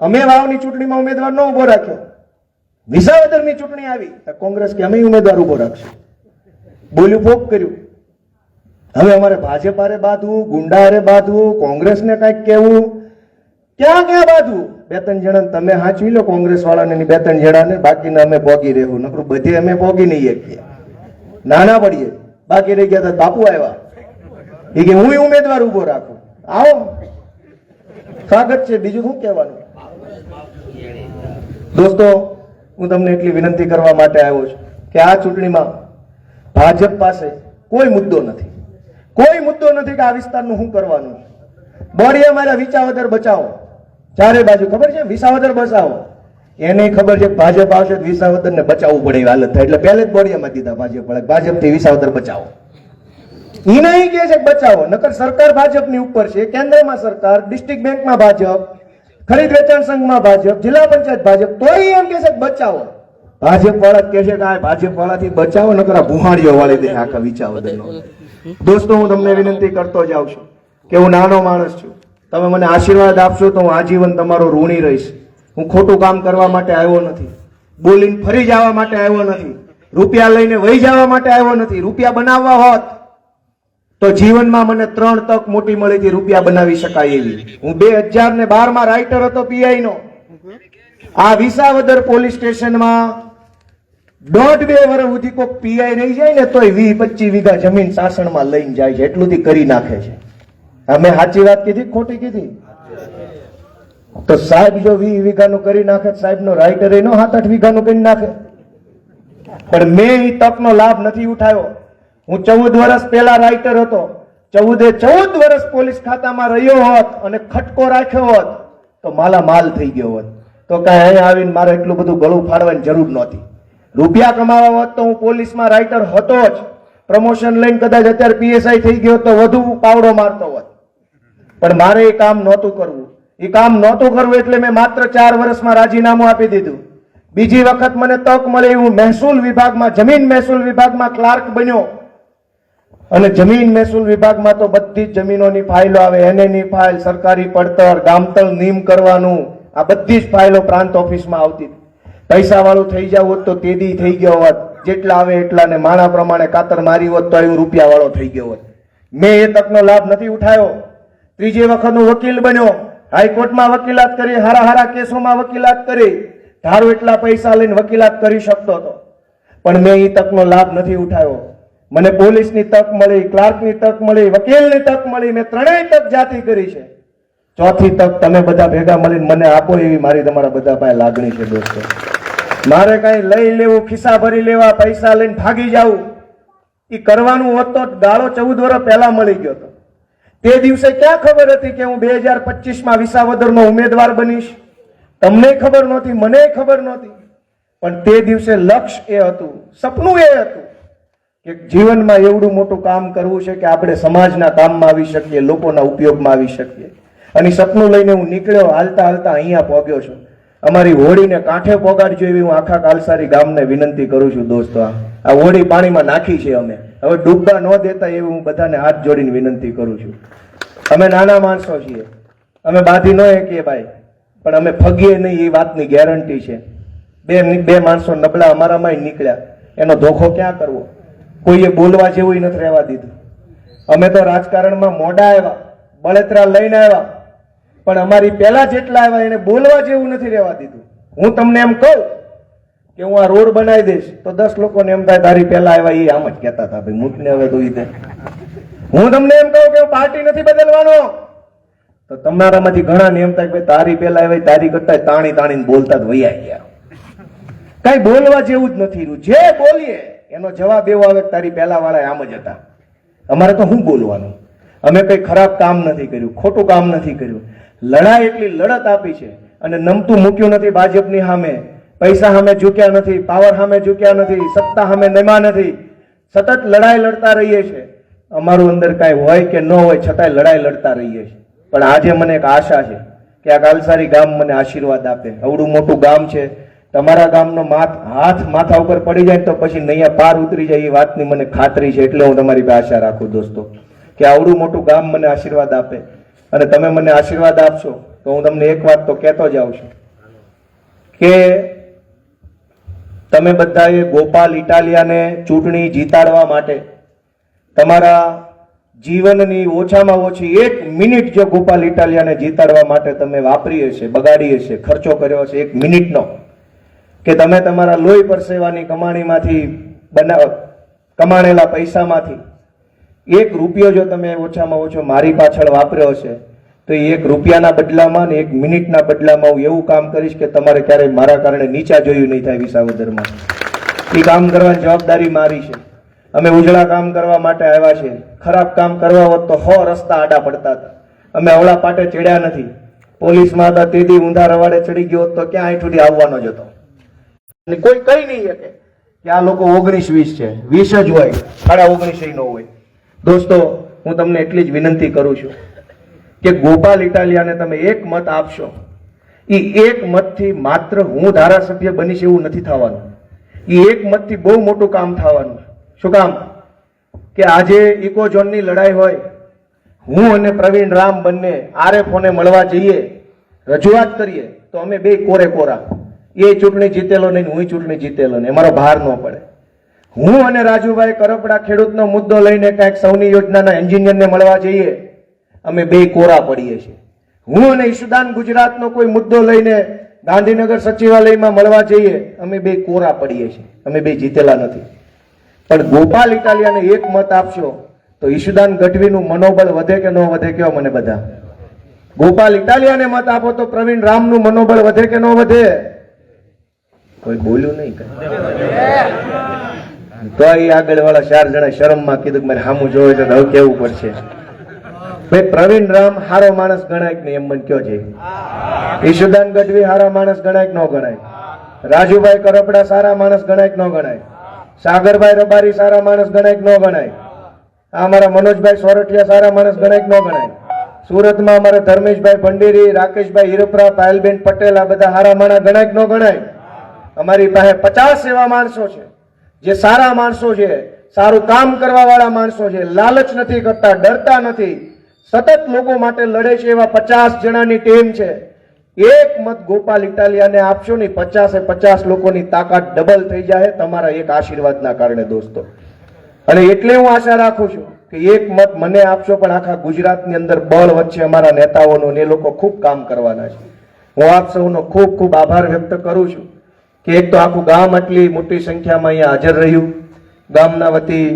અમે વાવની ચૂંટણીમાં ઉમેદવાર ન ઉભો રાખ્યો. વિસાવદરની ચૂંટણી આવી તો કોંગ્રેસ કે અમે ઉમેદવાર ઉભો રાખશું. બોલ્યું ફોક કર્યું. હવે અમારે ભાજપ હારે બાંધવું, ગુંડા હારે બાંધવું, કોંગ્રેસને કઈક કહેવું, ક્યાં ક્યાં બાંધવું? 2-3 જણા તમે હાચવી લો, કોંગ્રેસ વાળાને 2-3 જણાને, બાકીને અમે પોગી રહેવું. નકરું બધે અમે પોગી નહીં શકીએ, નાના પડીએ. બાકી રહી ગયા. બાપુ આવ્યા, એ કે હું ઉમેદવાર ઉભો રાખું. આવો, સ્વાગત છે, બીજું શું કહેવાનું? દોસ્તો, હું તમને એટલી વિનંતી કરવા માટે આવ્યો છું કે આ ચૂંટણીમાં ભાજપ પાસે કોઈ મુદ્દો નથી, કોઈ મુદ્દો નથી કે આ વિસ્તારનું શું કરવાનું. બોડીએ મારા વિસાવદર બચાવો, ચારે બાજુ ખબર છે વિસાવદર બચાવો. એને ખબર છે ભાજપ આવશે તો વિસાવદરને બચાવવું પડે એવી હાલત થાય, એટલે પહેલે જ બોડીયામાં દીધા ભાજપ વાળા, ભાજપથી વિસાવદર બચાવો. એ નહીં કે છે બચાવો, નકર સરકાર ભાજપની ઉપર છે, કેન્દ્રમાં સરકાર, ડિસ્ટ્રિક્ટ બેંકમાં ભાજપ, ખરીદ વેચાણ સંઘમાં ભાજપ, જિલ્લા પંચાયત ભાજપ, તોય એમ કે છે બચાવો. ભાજપ વાળા કહે છે કે આ ભાજપ વાળાથી બચાવો, નકર આ ભુહાડીઓ વાળી દે આખા વિસાવદરનો. દોસ્તો, હું તમને વિનંતી કરતો જાઉં છું કે હું નાનો માણસ છું, તમે મને આશીર્વાદ આપશો તો હું આજીવન તમારો ઋણી રહીશ. હું ખોટું કામ કરવા માટે આવ્યો નથી, બોલીને ફરી જવા માટે આવ્યો નથી, રૂપિયા લઈને વહી જવા માટે આવ્યો નથી. રૂપિયા બનાવવા હોત તો જીવનમાં મને 3 તક મોટી મળી હતી રૂપિયા બનાવી શકાય એવી. હું 2012માં રાઇટર હતો પીઆઈ નો. આ વિસાવદર પોલીસ સ્ટેશનમાં 1.5-2 વર્ષ સુધી કોઈ પીઆઈ રહી જાય ને તોય 20-25 વીઘા જમીન શાસનમાં લઈને જાય છે, એટલું કરી નાખે છે. અમે સાચી વાત કીધી, ખોટી કીધી? તો સાહેબ જો 20 વીઘાનું કરી નાખે, સાહેબ નો રાઇટર એનો 7-8 વીઘાનું કરી નાખે. પણ મેં એ તકનો લાભ નથી ઉઠાવ્યો. હું 14 વર્ષ પહેલા રાઇટર હતો, 14 વર્ષ પોલીસ ખાતામાં રહ્યો હોત અને ખટકો રાખ્યો હોત તો માલા માલ થઈ ગયો હોત. તો કઈ અહીંયા આવીને મારે એટલું બધું ગળું ફાડવાની જરૂર નહોતી. રૂપિયા કમાવા હોત તો હું પોલીસમાં રાઇટર હતો જ. પ્રમોશન લઈને કદાચ અત્યારે PSI થઈ ગયો તો વધુ પાવડો મારતો હોત. પણ મારે એ કામ નહોતું કરવું. એ કામ નહોતું કરવું એટલે મેં માત્ર 4 વર્ષમાં રાજીનામું આપી દીધું. બીજી વખત મને તક મળે એવું મહેસૂલ વિભાગમાં, જમીન મહેસૂલ વિભાગમાં ક્લાર્ક બન્યો અને જમીન મહેસૂલ વિભાગમાં તો બધી જ જમીનોની ફાઇલો આવે, એનએની ફાઇલ, સરકારી પડતર, ગામતળ નીમ કરવાનું, આ બધી જ ફાઇલો પ્રાંત ઓફિસમાં આવતી. પૈસા વાળું થઈ જવું હોત તો તેદી થઈ ગયો હોત, જેટલા આવે એટલા ને માણા પ્રમાણે કાતર મારી હોત તો એવું રૂપિયા વાળો થઈ ગયો હોત. મેં એ તકનો લાભ નથી ઉઠાયો. ત્રીજી વખત હું વકીલ બન્યો, હાઈકોર્ટમાં વકીલાત કરી, હારા હારા કેસોમાં વકીલાત કરી, ધારો એટલા પૈસા લઈને વકીલાત કરી શકતો હતો, પણ મેં એ તકનો લાભ નથી ઉઠાયો. મને પોલીસની તક મળી, ક્લાર્કની તક મળી, વકીલની તક મળી, મેં ત્રણેય તક જાતિ કરી છે. ચોથી તક તમે બધા ભેગા મળીને મને આપો એવી મારી તમારા બધા પાસે લાગણી છે દોસ્તો. મારે કઈ લઈ લેવું, ખિસ્સા ભરી લેવા, પૈસા લઈને ભાગી જવું, એ કરવાનું હોત તો ગાળો 14 વર્ષ પહેલા મળી ગયો હતો. તે દિવસે ક્યાં ખબર હતી કે હું 2025માં વિસાવદરનો ઉમેદવાર બનીશ? તમને ખબર નહોતી, મને ખબર નહોતી, પણ તે દિવસે લક્ષ્ય એ હતું, સપનું એ હતું કે જીવનમાં એવડું મોટું કામ કરવું છે કે આપણે સમાજના કામમાં આવી શકીએ, લોકોના ઉપયોગમાં આવી શકીએ. અને સપનું લઈને હું નીકળ્યો, હાલતા હાલતા અહીંયા પહોંચ્યો છું. અમારી હોડીને કાંઠે પોગાડજો એવી હું આખા કાલસારી ગામને વિનંતી કરું છું દોસ્તો. આ હોડી પાણીમાં નાખી છે અમે, હવે ડૂબવા ન દેતા એવી હું બધાને હાથ જોડીને વિનંતી કરું છું. અમે નાના માણસો છીએ, અમે બાંધી ન શકીએ ભાઈ, પણ અમે ફગીએ નહીં એ વાતની ગેરંટી છે. બે માણસો નબળા અમારામાં નીકળ્યા, એનો ધોખો ક્યાં કરવો? કોઈએ બોલવા જેવું નથી રહેવા દીધું. અમે તો રાજકારણમાં મોડા આવ્યા, બળતરા લઈને આવ્યા, પણ અમારી પહેલા જેટલા આવ્યા એને બોલવા જેવું નથી રહેવા દીધું. હું તમને એમ કહું કે હું આ રોડ બનાવી દઈશ તો 10 લોકોને એમ થાય તારી પહેલા આવ્યા એ આમ જ કહેતા હતા ભાઈ મૂકને હવે તો ઈ. હું તમને એમ કહું કે હું પાર્ટી નથી બદલવાનો તો તમારામાંથી ઘણા ને એમ થાય કે તારી પહેલા આવ્યા તારી કરતા તાણી તાણીને બોલતા જ વૈયા ગયા. કઈ બોલવા જેવું જ નથી રહ્યું. જે બોલીએ એનો જવાબ એવો આવે કે તારી પહેલા વાળા આમ જ હતા. અમારે તો શું બોલવાનું? અમે કઈ ખરાબ કામ નથી કર્યું, ખોટું કામ નથી કર્યું. લડાઈ એટલી લડત આપી છે અને નમતું મૂક્યું નથી ભાજપની સામે. પૈસા સામે ઝૂક્યા નથી, પાવર સામે ઝૂક્યા નથી, સત્તા સામે નમ્યા નથી. સતત લડાઈ લડતા રહીએ છીએ. અમારું અંદર કાંઈ હોય કે ન હોય છતાંય લડાઈ લડતા રહીએ છીએ. પણ આજે મને એક આશા છે કે આ કાલસારી ગામ મને આશીર્વાદ આપે. અવડું મોટું ગામ છે, તમારા ગામનો હાથ માથા ઉપર પડી જાય તો પછી નૈયા પાર ઉતરી જાય એ વાતની મને ખાતરી છે. એટલે હું તમારી પાસે આશા રાખું દોસ્તો કે આવડું મોટું ગામ મને આશીર્વાદ આપે. અને તમે મને આશીર્વાદ આપશો તો હું તમને એક વાત તો કહેતો જાઉં છું કે તમે બધાએ ગોપાલ ઇટાલિયાને ચૂંટણી જીતાડવા માટે તમારા જીવનની ઓછામાં ઓછી 1 મિનિટ જો ગોપાલ ઇટાલિયાને જીતાડવા માટે તમે વાપરી હશે, બગાડી હશે, ખર્ચો કર્યો હશે 1 મિનિટનો, કે તમે તમારા લોહી પરસેવાની કમાણીમાંથી કમાણેલા પૈસામાંથી 1 રૂપિયો જો તમે ઓછામાં ઓછો મારી પાછળ વાપર્યો હશે તો 1 રૂપિયાના બદલામાં ને 1 મિનિટના બદલામાં હું એવું કામ કરીશ કે તમારે ક્યારેય મારા કારણે નીચા જોયું નહીં થાય વિસાવદરમાં. એ કામ કરવાની જવાબદારી મારી છે. અમે ઉજળા કામ કરવા માટે આવ્યા છે. ખરાબ કામ કરવા હોત તો 100 રસ્તા આડા પડતા હતા. અમે અવળા પાટે ચડ્યા નથી. પોલીસમાં હતા તેથી ઊંધા રવાડે ચડી ગયો તો ક્યાં અહીં સુધી આવવાનો જ હતો. કોઈ કઈ નહીં શકે કે આ લોકો 19-20 છે, 20 જ હોય, 19.5 નો હોય. દોસ્તો હું તમને એટલી જ વિનંતી કરું છું કે ગોપાલ ઇટાલિયાને તમે 1 મત આપશો. એ 1 મતથી માત્ર હું ધારાસભ્ય બનીશ એવું નથી થવાનું. એ 1 મતથી બહુ મોટું કામ થવાનું. શું કામ? કે આજે ઇકો ઝોનની લડાઈ હોય, હું અને પ્રવીણ રામ બંને આરએફઓને મળવા જઈએ, રજૂઆત કરીએ તો અમે બે કોરે કોરા. એ ચૂંટણી જીતેલો નહીં, હું ચૂંટણી જીતેલો નહીં, અમારો ભાર ન પડે. હું અને રાજુભાઈ કરપડા ખેડૂતનો મુદ્દો લઈને કાંઈક સૌની યોજનાના એન્જિનિયરને મળવા જઈએ, અમે બે કોરા પડીએ છીએ. હું અને ઈશુદાન ગુજરાતનો કોઈ મુદ્દો લઈને ગાંધીનગર સચિવાલયમાં મળવા જઈએ, અમે બે કોરા પડીએ છીએ, અમે બે જીતેલા નથી. પણ ગોપાલ ઇટાલિયાને 1 મત આપશો તો ઈશુદાન ગઢવીનું મનોબળ વધે કે ન વધે? કયો મને બધા. ગોપાલ ઇટાલિયાને મત આપો તો પ્રવીણ રામનું મનોબળ વધે કે ન વધે? કોઈ બોલ્યું નહીં. તો એ આગળ વાળા 4 જણા શરમમાં કીધું કે મારે સામું જોવે તો હવે કેવું પડશે. ભાઈ પ્રવીણ રામ હારો માણસ ગણાય કે નહીં એમ મને કયો છે? ઈશુદાન ગઢવી હારા માણસ ગણાય કે ન ગણાય? રાજુભાઈ કરપડા સારા માણસ ગણાય કે ન ગણાય? સાગરભાઈ રબારી સારા માણસ ગણાય કે ન ગણાય? આ અમારા મનોજભાઈ સોરઠિયા સારા માણસ ગણાય કે ન ગણાય? સુરતમાં અમારા ધર્મેશભાઈ ભંડેરી, રાકેશભાઈ હિરપરા, પાયલબેન પટેલ, આ બધા હારા માણસ ગણાય કે ન ગણાય? અમારી પાસે 50 એવા માણસો છે જે સારા માણસો છે, સારું કામ કરવા વાળા માણસો છે, લાલચ નથી કરતા, ડરતા નથી, સતત લોકો માટે લડે છે એવા 50 જણાની ટીમ છે. એક મત ગોપાલ ઇટાલિયાને આપશો ને 50 લોકોની તાકાત ડબલ થઈ જાય તમારા એક આશીર્વાદના કારણે દોસ્તો. અને એટલે હું આશા રાખું છું કે એક મત મને આપશો પણ આખા ગુજરાતની અંદર બળ વચ્ચે અમારા નેતાઓનું ને એ લોકો ખૂબ કામ કરવાના છે. હું આપ સૌનો ખૂબ ખૂબ આભાર વ્યક્ત કરું છું કે એક તો આખું ગામ આટલી મોટી સંખ્યામાં અહીંયા હાજર રહ્યું. ગામના વતી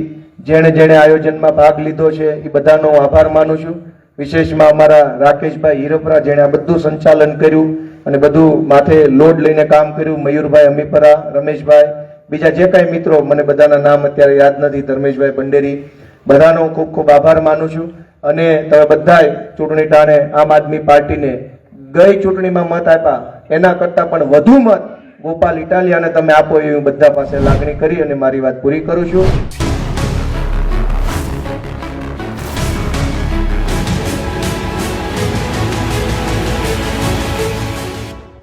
જેણે જેણે આયોજનમાં ભાગ લીધો છે એ બધાનો હું આભાર માનું છું. વિશેષમાં અમારા રાકેશભાઈ હીરોપરા જેણે આ બધું સંચાલન કર્યું અને બધું માથે લોડ લઈને કામ કર્યું, મયુરભાઈ અમીપરા, રમેશભાઈ, બીજા જે કાંઈ મિત્રો મને બધાના નામ અત્યારે યાદ નથી, ધર્મેશભાઈ ભંડેરી, બધાનો ખૂબ ખૂબ આભાર માનું છું. અને તમે બધાએ ચૂંટણી ટાણે આમ આદમી પાર્ટીને ગઈ ચૂંટણીમાં મત આપ્યા એના કરતાં પણ વધુ મત ગોપાલ ઇટાલિયાને તમે આપો એવી હું બધા પાસે લાગણી કરી અને મારી વાત પૂરી કરું છું.